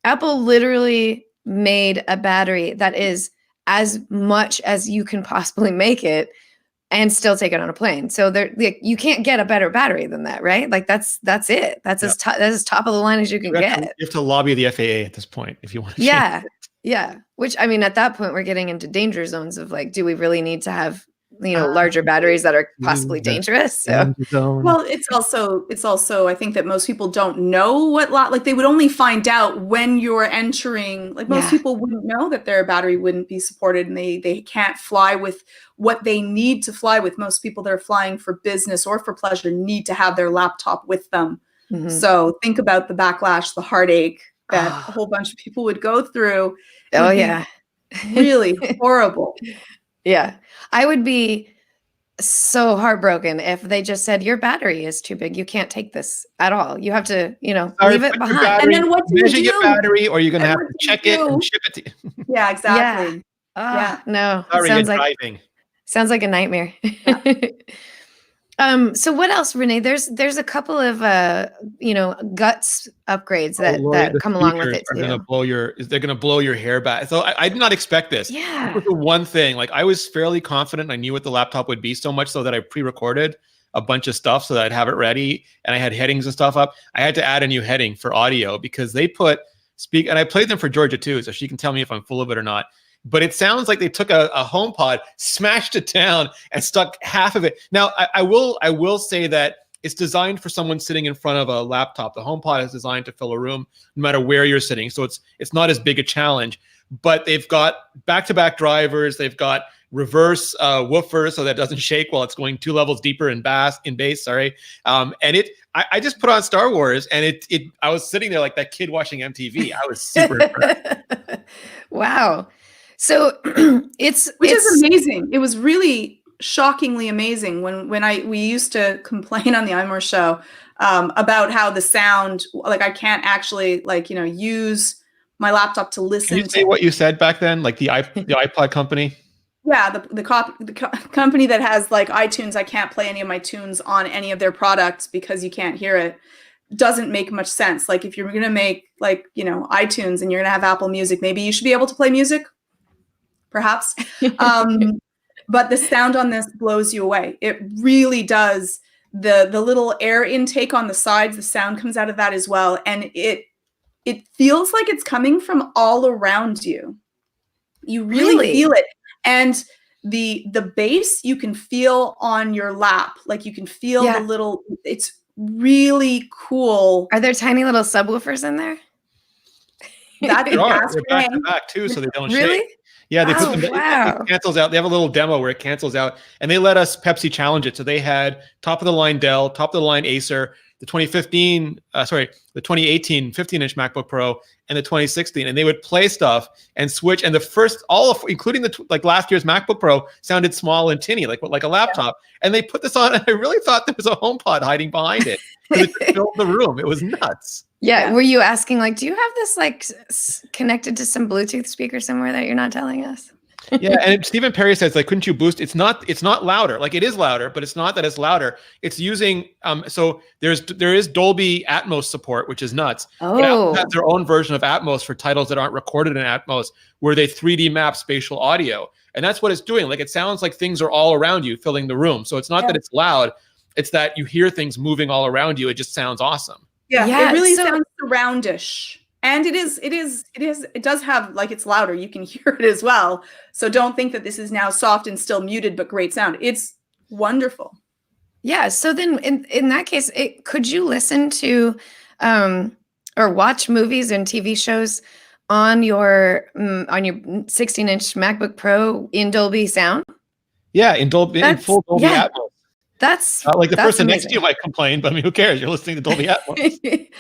Apple literally made a battery that is as much as you can possibly make it and still take it on a plane. So you can't get a better battery than that, right? Like that's it. That's as top of the line as you can get. You have to lobby the FAA at this point if you want to change it. Yeah. Which, I mean, at that point we're getting into danger zones of like, do we really need to have larger batteries that are possibly dangerous? So well, it's also I think that most people don't know like they would only find out when you're entering, like most people wouldn't know that their battery wouldn't be supported, and they can't fly with what they need to fly with. Most people that are flying for business or for pleasure need to have their laptop with them. Mm-hmm. So think about the backlash, the heartache that a whole bunch of people would go through. Really horrible. Yeah. I would be so heartbroken if they just said, your battery is too big. You can't take this at all. You have to, leave it behind. And then what do you do? Your battery, or you're going to have to check it and ship it to you. Yeah, exactly. No. Sorry, sounds like a nightmare. Yeah. So what else, Renee? There's a couple of guts upgrades that come along with it too. They're gonna blow your hair back. So I did not expect this. Yeah. This was the one thing. Like I was fairly confident I knew what the laptop would be, so much so that I pre-recorded a bunch of stuff so that I'd have it ready, and I had headings and stuff up. I had to add a new heading for audio because they put and I played them for Georgia too, so she can tell me if I'm full of it or not. But it sounds like they took a HomePod, smashed it down, and stuck half of it. Now, I will say that it's designed for someone sitting in front of a laptop. The HomePod is designed to fill a room no matter where you're sitting, so it's not as big a challenge. But they've got back-to-back drivers. They've got reverse woofer so that it doesn't shake while it's going 2 levels deeper in bass. Sorry, and I just put on Star Wars, and I was sitting there like that kid watching MTV. I was super impressed. Wow. So it's amazing. It was really shockingly amazing when we used to complain on the iMore show about how the sound, like I can't actually use my laptop to listen. Can you say what you said back then, like the iPod company? Yeah, the company that has like iTunes. I can't play any of my tunes on any of their products because you can't hear it. Doesn't make much sense. Like if you're going to make iTunes and you're going to have Apple Music, maybe you should be able to play music. Perhaps. But the sound on this blows you away. It really does. The little air intake on the sides, the sound comes out of that as well. And it feels like it's coming from all around you. You really feel it. And the bass you can feel on your lap. Like you can feel the little, it's really cool. Are there tiny little subwoofers in there? They're back to back too, so they don't shake. Yeah, they put them. It cancels out. They have a little demo where it cancels out, and they let us Pepsi challenge it. So they had top of the line Dell, top of the line Acer, the 2018 15-inch MacBook Pro and the 2016, and they would play stuff and switch. And the first, including like last year's MacBook Pro, sounded small and tinny, like a laptop. Yeah. And they put this on, and I really thought there was a HomePod hiding behind it. It filled the room. It was nuts. Yeah. Were you asking, like, do you have this like connected to some Bluetooth speaker somewhere that you're not telling us? Yeah, and Stephen Perry says, like, couldn't you boost? It's not louder. Like, it is louder, but it's not that it's louder. It's using so there is Dolby Atmos support, which is nuts. Oh, but Apple has their own version of Atmos for titles that aren't recorded in Atmos, where they 3D map spatial audio, and that's what it's doing. Like, it sounds like things are all around you, filling the room. So it's not that it's loud; it's that you hear things moving all around you. It just sounds awesome. Yeah, it really sounds surroundish. And it does have, like, it's louder. You can hear it as well. So don't think that this is now soft and still muted, but great sound. It's wonderful. Yeah. So then in that case, could you listen to or watch movies and TV shows on your 16-inch MacBook Pro in Dolby sound? Yeah, in full Dolby Atmos. That's like the person amazing. next to you might complain, but I mean, who cares? You're listening to Dolby Atmos.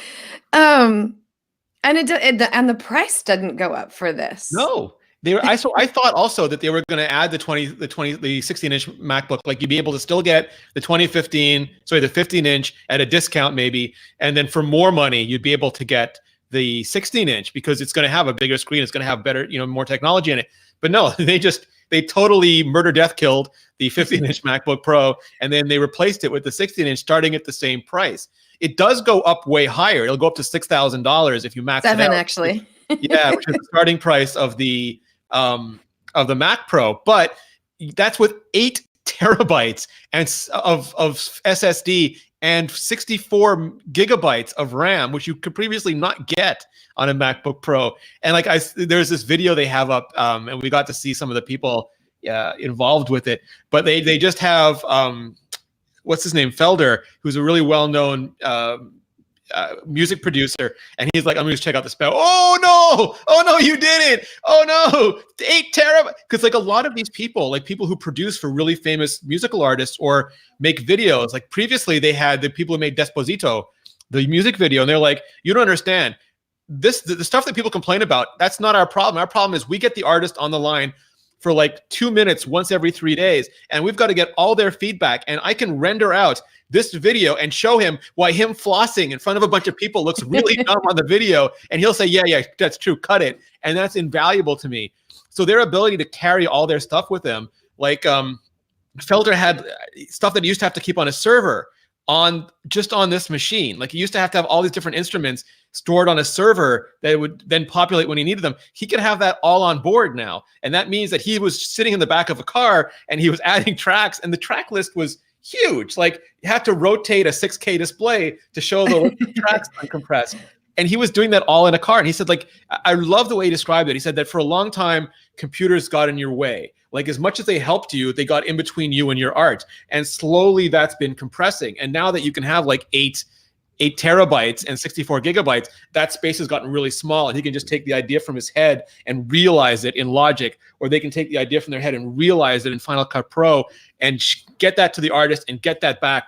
And the price didn't go up for this. No, I thought also that they were going to add the 16-inch MacBook. Like, you'd be able to still get the 15-inch at a discount maybe, and then for more money you'd be able to get the 16-inch because it's going to have a bigger screen. It's going to have better, more technology in it. But no, they totally murder death killed the 15-inch MacBook Pro, and then they replaced it with the 16-inch, starting at the same price. It does go up way higher. It'll go up to $6,000 if you max it out. $7,000 actually. Yeah, which is the starting price of the Mac Pro. But that's with 8 terabytes and of SSD and 64 gigabytes of RAM, which you could previously not get on a MacBook Pro. And like there's this video they have up, and we got to see some of the people involved with it. But they just have what's his name, Felder, who's a really well-known music producer, and he's like, I'm gonna check out the spell. Oh no, you didn't. Oh no, 8 terabytes. Because like a lot of these people, like people who produce for really famous musical artists or make videos, like previously they had the people who made Desposito, the music video, and they're like, you don't understand. The stuff that people complain about, that's not our problem. Our problem is we get the artist on the line for like 2 minutes once every 3 days, and we've got to get all their feedback, and I can render out this video and show him why him flossing in front of a bunch of people looks really dumb on the video, and he'll say, yeah, that's true, cut it. And that's invaluable to me. So their ability to carry all their stuff with them, like Felder had stuff that he used to have to keep on a server on this machine. Like, he used to have all these different instruments stored on a server that would then populate when he needed them. He could have that all on board now. And that means that he was sitting in the back of a car and he was adding tracks, and the track list was huge. Like, you had to rotate a 6K display to show the tracks uncompressed. And he was doing that all in a car. And he said, like, I love the way he described it. He said that for a long time, computers got in your way. Like, as much as they helped you, they got in between you and your art. And slowly that's been compressing. And now that you can have like 8 terabytes and 64 gigabytes, that space has gotten really small, and he can just take the idea from his head and realize it in Logic, or they can take the idea from their head and realize it in Final Cut Pro and get that to the artist and get that back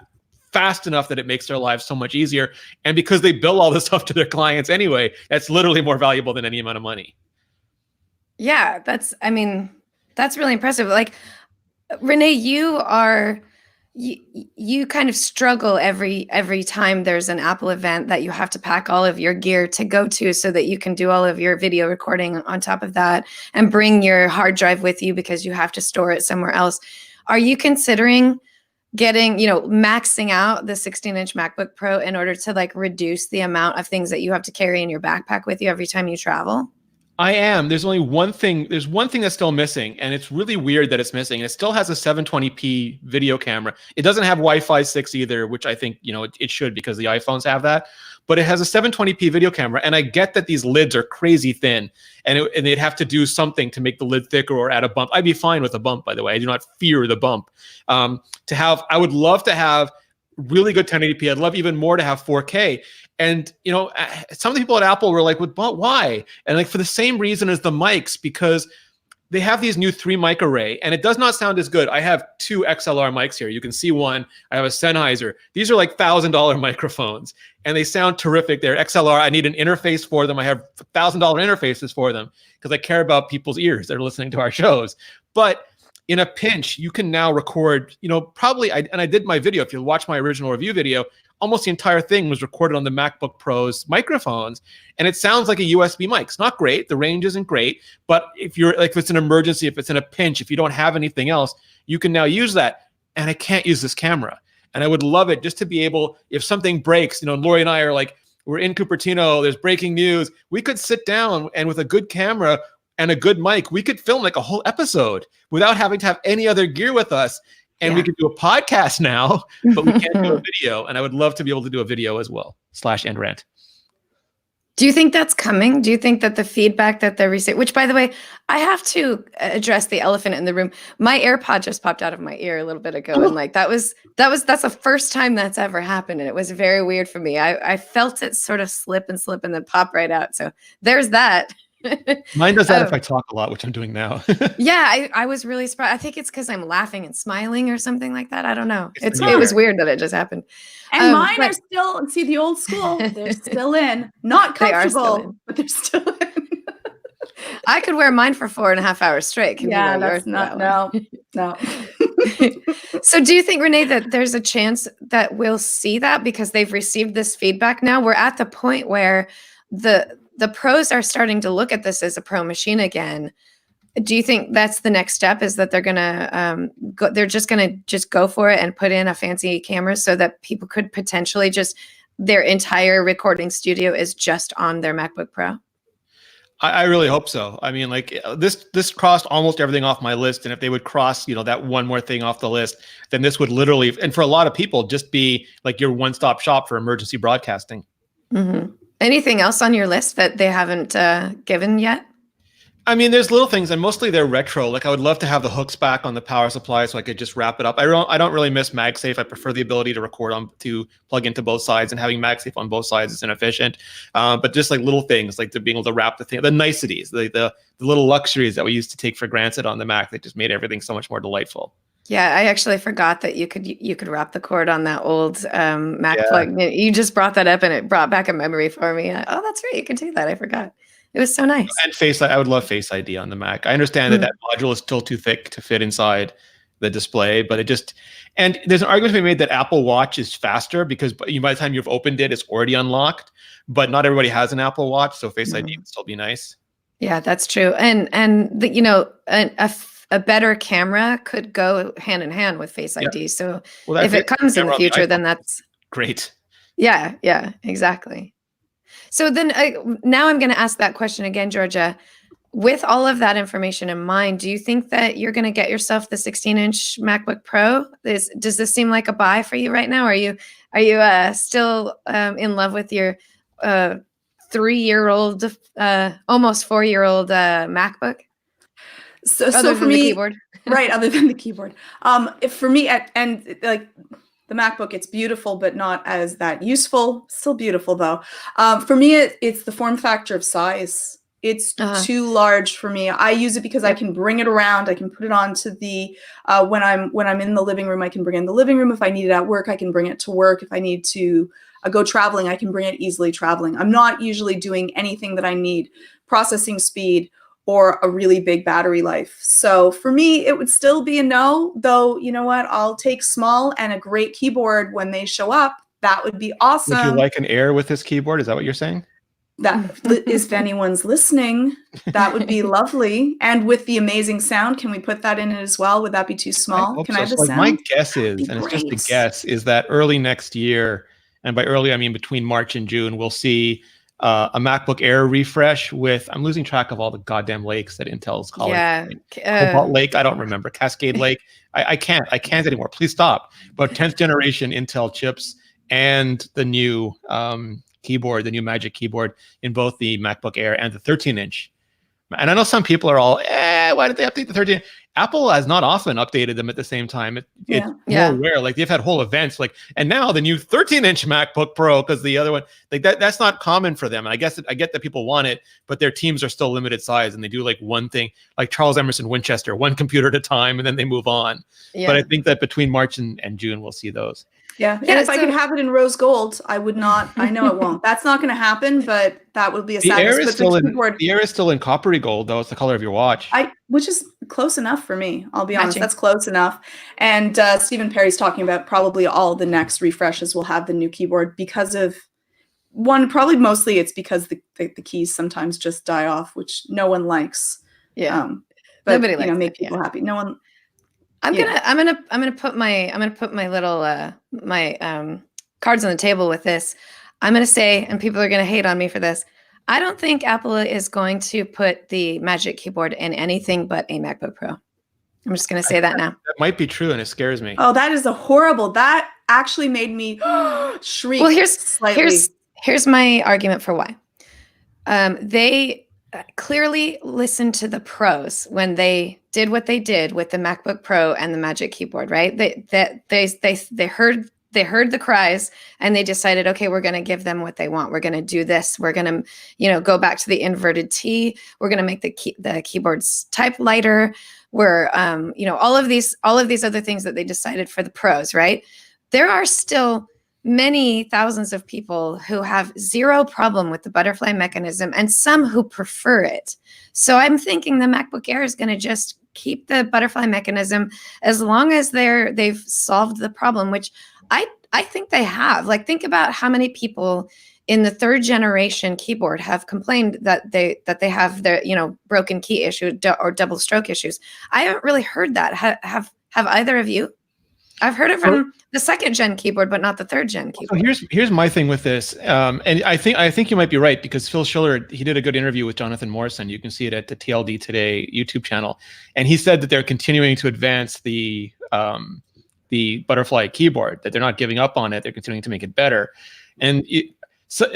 fast enough that it makes their lives so much easier. And because they bill all this stuff to their clients anyway, that's literally more valuable than any amount of money. Yeah, that's really impressive. Like, Renee, you kind of struggle every time there's an Apple event that you have to pack all of your gear to go to so that you can do all of your video recording on top of that and bring your hard drive with you because you have to store it somewhere else. Are you considering getting, maxing out the 16-inch MacBook Pro in order to like reduce the amount of things that you have to carry in your backpack with you every time you travel? I am. There's only one thing. There's one thing that's still missing, and it's really weird that it's missing. It still has a 720p video camera. It doesn't have Wi-Fi 6 either, which I think it should, because the iPhones have that. But it has a 720p video camera, and I get that these lids are crazy thin, and they'd have to do something to make the lid thicker or add a bump. I'd be fine with a bump, by the way. I do not fear the bump. I would love to have really good 1080p. I'd love even more to have 4K. And, some of the people at Apple were like, well, why? And like, for the same reason as the mics, because they have these new 3 mic array, and it does not sound as good. I have 2 XLR mics here. You can see one. I have a Sennheiser. These are like $1,000 microphones, and they sound terrific. They're XLR. I need an interface for them. I have $1,000 interfaces for them because I care about people's ears that are listening to our shows. But in a pinch, you can now record, probably, and I did my video. If you watch my original review video, almost the entire thing was recorded on the MacBook Pro's microphones, and it sounds like a USB mic. It's not great. The range isn't great, but if it's an emergency, if it's in a pinch, if you don't have anything else, you can now use that. And I can't use this camera. And I would love it just to be able, if something breaks, Lori and I are like, we're in Cupertino, there's breaking news. We could sit down and with a good camera and a good mic, we could film like a whole episode without having to have any other gear with us. And we could do a podcast now, but we can't do a video. And I would love to be able to do a video as well, /end rant. Do you think that's coming? Do you think that the feedback that they're receiving, which by the way, I have to address the elephant in the room. My AirPod just popped out of my ear a little bit ago. And like, that's the first time that's ever happened. And it was very weird for me. I felt it sort of slip and then pop right out. So there's that. Mine does that if I talk a lot, which I'm doing now. Yeah, I was really surprised. I think it's because I'm laughing and smiling or something like that. I don't know. It was weird that it just happened. And mine are still, see, the old school, they're still in. Not comfortable, but they're still in. I could wear mine for 4.5 hours straight. Can yeah, that's not, no. So do you think, Renee, that there's a chance that we'll see that because they've received this feedback now? We're at the point where the pros are starting to look at this as a pro machine again. Do you think that's the next step, is that they're going to they're just going to go for it and put in a fancy camera so that people could potentially their entire recording studio is just on their MacBook Pro? I really hope so. I mean, like this crossed almost everything off my list. And if they would cross, that one more thing off the list, then this would literally, and for a lot of people, just be like your one-stop shop for emergency broadcasting. Mm-hmm. Anything else on your list that they haven't given yet? I mean, there's little things, and mostly they're retro. Like I would love to have the hooks back on the power supply so I could just wrap it up. I don't really miss MagSafe. I prefer the ability to record to plug into both sides, and having MagSafe on both sides is inefficient. But just like little things, like being able to wrap the niceties, the little luxuries that we used to take for granted on the Mac, that just made everything so much more delightful. Yeah, I actually forgot that you could wrap the cord on that old Mac plug. You just brought that up, and it brought back a memory for me. Oh, that's right, you can do that. I forgot. It was so nice. And I would love Face ID on the Mac. I understand that module is still too thick to fit inside the display, but and there's an argument to be made that Apple Watch is faster because by the time you've opened it, it's already unlocked. But not everybody has an Apple Watch, so Face ID would still be nice. Yeah, that's true. And a better camera could go hand in hand with Face ID. So if it comes in the future, then that's great. Yeah, exactly. So then now I'm going to ask that question again, Georgia. With all of that information in mind, do you think that you're going to get yourself the 16-inch MacBook Pro? Does this seem like a buy for you right now? Are you still in love with your 3-year-old, almost 4-year-old MacBook? So for me, the keyboard. Right, other than the keyboard. For me, and like the MacBook, it's beautiful, but not as that useful. Still beautiful though. For me, it's the form factor of size. It's too large for me. I use it because I can bring it around. I can put it onto the when I'm in the living room, I can bring it in the living room. If I need it at work, I can bring it to work. If I need to go traveling, I can bring it easily traveling. I'm not usually doing anything that I need processing speed or a really big battery life. So for me, it would still be a no, though. You know what? I'll take small and a great keyboard when they show up. That would be awesome. Would you like an Air with this keyboard? Is that what you're saying? That is, if anyone's listening, that would be lovely. And with the amazing sound, can we put that in it as well? Would that be too small? Can I have the sound? My guess is, and it's just a guess, is that early next year, and by early I mean between March and June, we'll see a MacBook Air refresh with, I'm losing track of all the goddamn lakes that Intel's calling. Yeah. Cobalt Lake, I don't remember. Cascade Lake. I can't anymore. Please stop. But 10th generation Intel chips and the new keyboard, the new Magic Keyboard in both the MacBook Air and the 13-inch. And I know some people are all, why did they update the 13? Apple has not often updated them at the same time. It's more rare. Like they've had whole events, like, and now the new 13-inch MacBook Pro, because the other one, like that's not common for them. And I guess I get that people want it, but their teams are still limited size, and they do like one thing, like Charles Emerson Winchester, one computer at a time, and then they move on. Yeah. But I think that between March and June, we'll see those. Yeah, and if I could have it in rose gold, I would not. I know it won't. That's not going to happen, but that would be a sadness. The Air is still in coppery gold, though. It's the color of your watch. Which is close enough for me. I'll be honest, that's close enough. And Stephen Perry's talking about probably all the next refreshes will have the new keyboard because of probably mostly it's because the keys sometimes just die off, which no one likes. Yeah, but nobody likes make people happy. No one. I'm gonna put my little my cards on the table with this. I'm gonna say, and people are gonna hate on me for this, I don't think Apple is going to put the Magic Keyboard in anything but a MacBook Pro. I'm just gonna say that now. That might be true, and it scares me. Oh, that is that actually made me shriek. Well, here's my argument for why. They clearly listened to the pros when they did what they did with the MacBook Pro and the Magic Keyboard, right? They heard the cries, and they decided, okay, we're going to give them what they want. We're going to do this. We're going to, go back to the inverted T. We're going to make the keyboards type lighter. We're, all of these other things that they decided for the pros, right? There are still many thousands of people who have zero problem with the butterfly mechanism, and some who prefer it. So I'm thinking the MacBook Air is going to just keep the butterfly mechanism as long as they've solved the problem, which I think they have. Like, think about how many people in the 3rd generation keyboard have complained that they have their broken key issue or double stroke issues. I haven't really heard that. Have either of you? I've heard it from the 2nd gen keyboard, but not the 3rd gen keyboard. So here's my thing with this, and I think you might be right, because Phil Schiller, he did a good interview with Jonathan Morrison. You can see it at the TLD Today YouTube channel, and he said that they're continuing to advance the butterfly keyboard, that they're not giving up on it. They're continuing to make it better, and so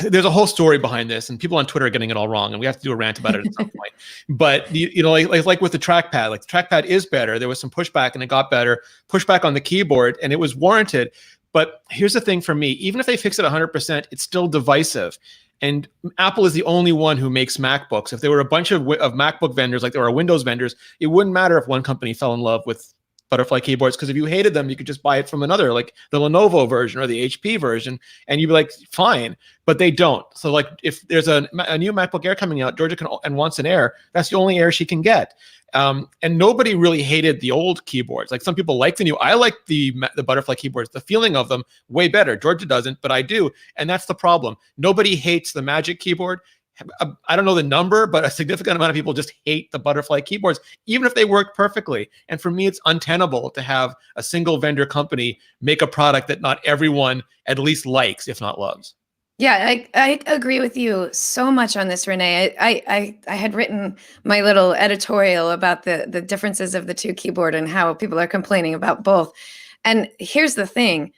there's a whole story behind this, and people on Twitter are getting it all wrong, and we have to do a rant about it at some point. But like with the trackpad, like the trackpad is better. There was some pushback, and it got better. Pushback on the keyboard, and it was warranted. But here's the thing for me: even if they fix it 100%, it's still divisive. And Apple is the only one who makes MacBooks. If there were a bunch of MacBook vendors, like there are Windows vendors, it wouldn't matter if one company fell in love with butterfly keyboards, because if you hated them, you could just buy it from another, like the Lenovo version or the HP version, and you'd be like, fine. But they don't. So like, if there's a new MacBook Air coming out, Georgia wants an Air, that's the only Air she can get. And nobody really hated the old keyboards. Like, some people like the new. I like the butterfly keyboards, the feeling of them way better. Georgia doesn't, but I do, and that's the problem. Nobody hates the Magic Keyboard. I don't know the number, but a significant amount of people just hate the butterfly keyboards, even if they work perfectly. And for me, it's untenable to have a single vendor company make a product that not everyone at least likes, if not loves. Yeah, I agree with you so much on this, Renee. I had written my little editorial about the differences of the two keyboard and how people are complaining about both. And here's the thing.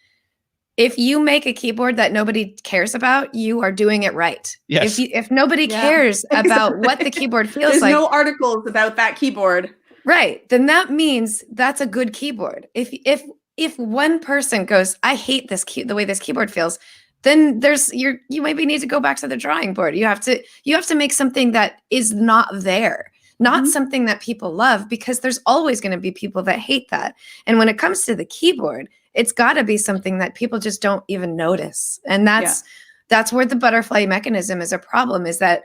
If you make a keyboard that nobody cares about, you are doing it right. Yes. If nobody cares about what the keyboard feels There's like. There's no articles about that keyboard. Right. Then that means that's a good keyboard. If one person goes, I hate the way this keyboard feels, then you maybe need to go back to the drawing board. You have to make something that is not there. Not something that people love, because there's always going to be people that hate that. And when it comes to the keyboard, it's got to be something that people just don't even notice. And that's where the butterfly mechanism is a problem, is that,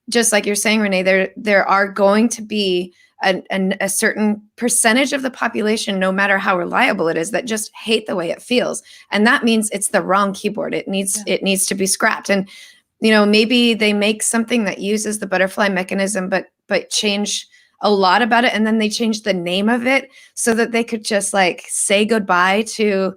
just like you're saying, Renee, there are going to be a certain percentage of the population, no matter how reliable it is, that just hate the way it feels. And that means it's the wrong keyboard. It needs to be scrapped. And maybe they make something that uses the butterfly mechanism, but change a lot about it, and then they change the name of it so that they could just like say goodbye to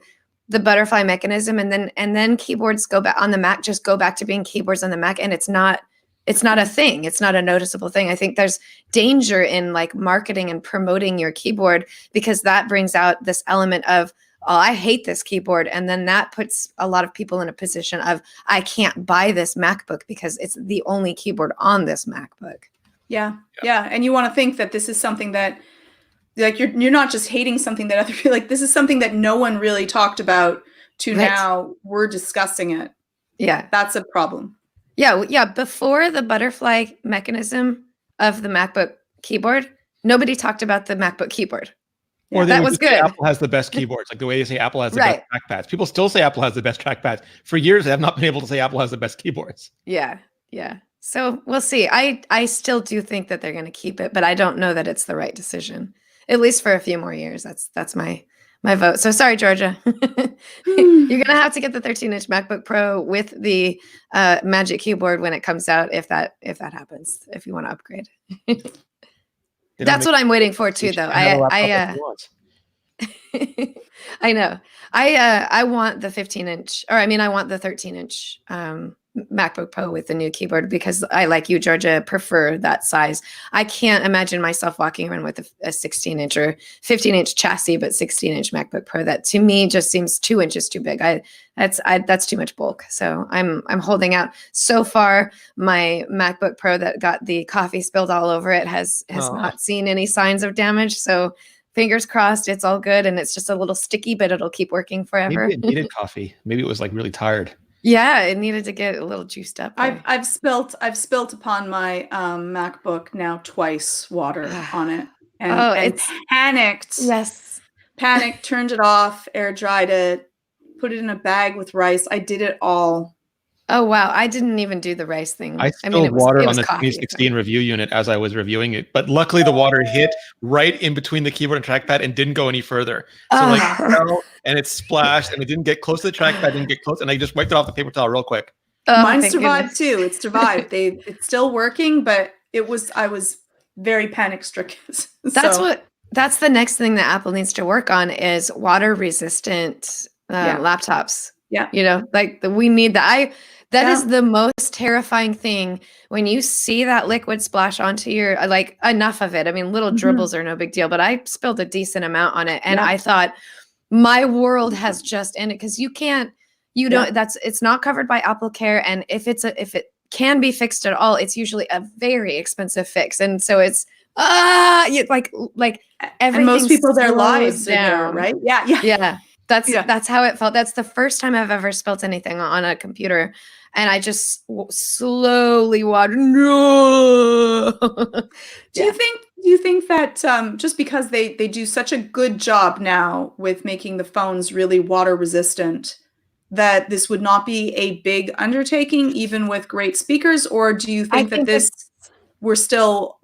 the butterfly mechanism, and then keyboards go back on the Mac, just go back to being keyboards on the Mac, and it's not a thing. It's not a noticeable thing. I think there's danger in like marketing and promoting your keyboard, because that brings out this element of, oh, I hate this keyboard. And then that puts a lot of people in a position of, I can't buy this MacBook because it's the only keyboard on this MacBook. Yeah. And you want to think that this is something that like you're not just hating something that other people like. This is something that no one really talked about to now we're discussing it. Yeah, that's a problem. Yeah. Before the butterfly mechanism of the MacBook keyboard, nobody talked about the MacBook keyboard. Or that was good. Apple has the best keyboards, like the way you say Apple has the best trackpads. People still say Apple has the best trackpads. For years, they have not been able to say Apple has the best keyboards. Yeah. So we'll see. I still do think that they're going to keep it, but I don't know that it's the right decision, at least for a few more years. That's my vote. So sorry, Georgia. You're going to have to get the 13-inch MacBook Pro with the Magic Keyboard when it comes out, if that happens, if you want to upgrade. That's what I'm waiting for too, though. I know. I want the 15-inch, or I want the 13-inch MacBook Pro with the new keyboard, because I, like you, Georgia, prefer that size. I can't imagine myself walking around with a 16-inch or 15-inch chassis, but 16-inch MacBook Pro. That to me just seems 2 inches too big. That's too much bulk. So I'm holding out. So far, my MacBook Pro that got the coffee spilled all over it has not seen any signs of damage. So fingers crossed, it's all good, and it's just a little sticky, but it'll keep working forever. Maybe it needed coffee. Maybe it was like really tired. Yeah, it needed to get a little juiced up. I've spilt upon my MacBook now twice water on it, and panicked. Yes, panicked. Turned it off, air dried it, put it in a bag with rice. I did it all. Oh wow, I didn't even do the rice thing. I spilled water on the 2016 review unit as I was reviewing it, but luckily the water hit right in between the keyboard and trackpad and didn't go any further. So and it splashed, and it didn't get close to the trackpad, didn't get close, and I just wiped it off the paper towel real quick. Mine survived too. It survived. It's still working, but I was very panic stricken. That's the next thing that Apple needs to work on is water resistant laptops. Yeah. We need that. That is the most terrifying thing when you see that liquid splash onto your, enough of it. Little dribbles are no big deal, but I spilled a decent amount on it. And I thought my world has just ended, because it's not covered by Apple Care. And if it can be fixed at all, it's usually a very expensive fix. And so it's, everything. And most people, their lives are there, right? Yeah. That's how it felt. That's the first time I've ever spilt anything on a computer, and I just slowly watered. No. Do you think that just because they do such a good job now with making the phones really water resistant, that this would not be a big undertaking, even with great speakers? Or do you think that we're still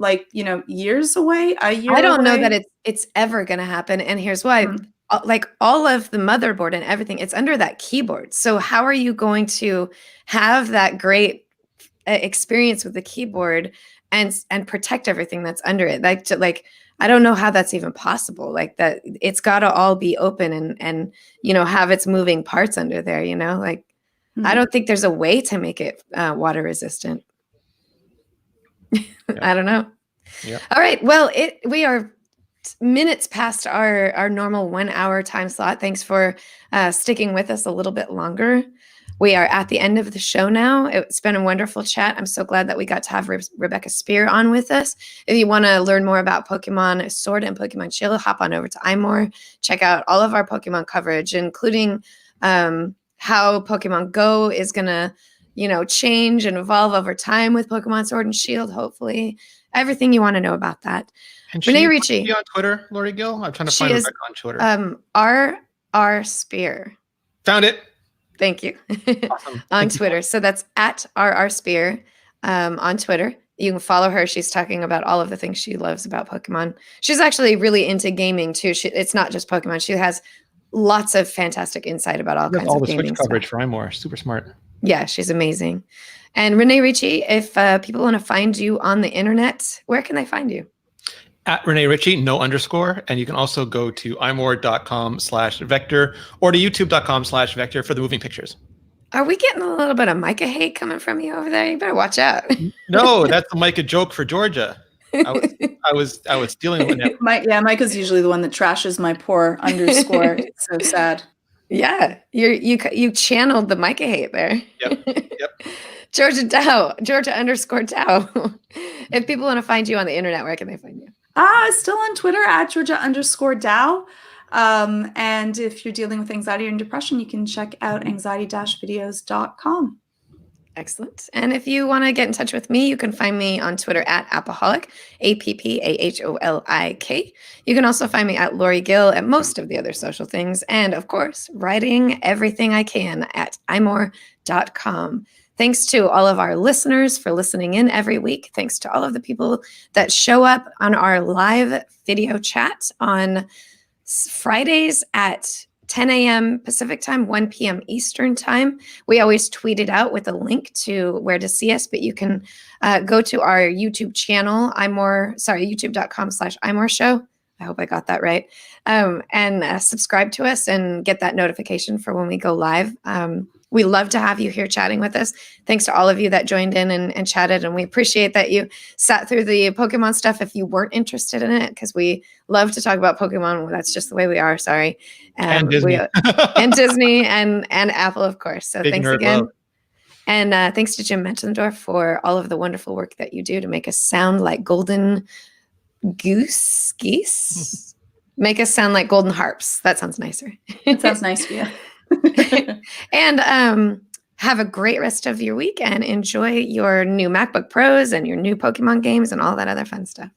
years away? A year? I don't know that it's ever going to happen, and here's why. All of the motherboard and everything, it's under that keyboard. So how are you going to have that great experience with the keyboard and protect everything that's under it? I don't know how that's even possible. That it's got to all be open and have its moving parts under there. I don't think there's a way to make it water resistant. I don't know. Yeah. All right. Well, we are minutes past our normal 1 hour time slot. Thanks for sticking with us a little bit longer. We are at the end of the show now. It's been a wonderful chat. I'm so glad that we got to have Rebecca Spear on with us. If you want to learn more about Pokemon Sword and Pokemon Shield, hop on over to iMore. Check out all of our Pokemon coverage, including how Pokemon Go is going to change and evolve over time with Pokemon Sword and Shield, hopefully. Everything you want to know about that. And Renee Ricci on Twitter, Lori Gill. I'm trying to find Rebecca on Twitter. R Spear. Found it. Thank you. Awesome. On Twitter. So that's at RR Spear on Twitter. You can follow her. She's talking about all of the things she loves about Pokemon. She's actually really into gaming too. It's not just Pokemon. She has lots of fantastic insight about all kinds of gaming Switch coverage for iMore. Super smart. Yeah, she's amazing. And Renee Ricci, if people want to find you on the internet, where can they find you? At Renee Ricci, no underscore. And you can also go to imore.com/vector or to youtube.com/vector for the moving pictures. Are we getting a little bit of Micah hate coming from you over there? You better watch out. No, that's the Micah joke for Georgia. I was stealing with it. Micah's usually the one that trashes my poor underscore. It's so sad. Yeah, you channeled the Micah hate there. Yep. Georgia _Dow. If people want to find you on the internet, where can they find you? Still on Twitter at Georgia_Dow. And if you're dealing with anxiety and depression, you can check out anxiety-videos.com. Excellent. And if you want to get in touch with me, you can find me on Twitter at Appaholic, APPAHOLIK. You can also find me at Lori Gill at most of the other social things. And of course, writing everything I can at iMore.com. Thanks to all of our listeners for listening in every week. Thanks to all of the people that show up on our live video chat on Fridays at 10 a.m. Pacific time, 1 p.m. Eastern time. We always tweet it out with a link to where to see us, but you can go to our YouTube channel, youtube.com/iMore show. I hope I got that right. And subscribe to us and get that notification for when we go live. We love to have you here chatting with us. Thanks to all of you that joined in and chatted. And we appreciate that you sat through the Pokemon stuff if you weren't interested in it, because we love to talk about Pokemon. That's just the way we are. Sorry. And Disney. And Disney and Apple, of course. So Big thanks nerd again. love. And thanks to Jim Mentendorf for all of the wonderful work that you do to make us sound like golden geese. Make us sound like golden harps. That sounds nicer. It sounds nice, yeah. And have a great rest of your week and enjoy your new MacBook Pros and your new Pokemon games and all that other fun stuff.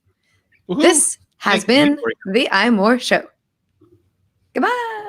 Woohoo. This has been the iMore Show. Goodbye.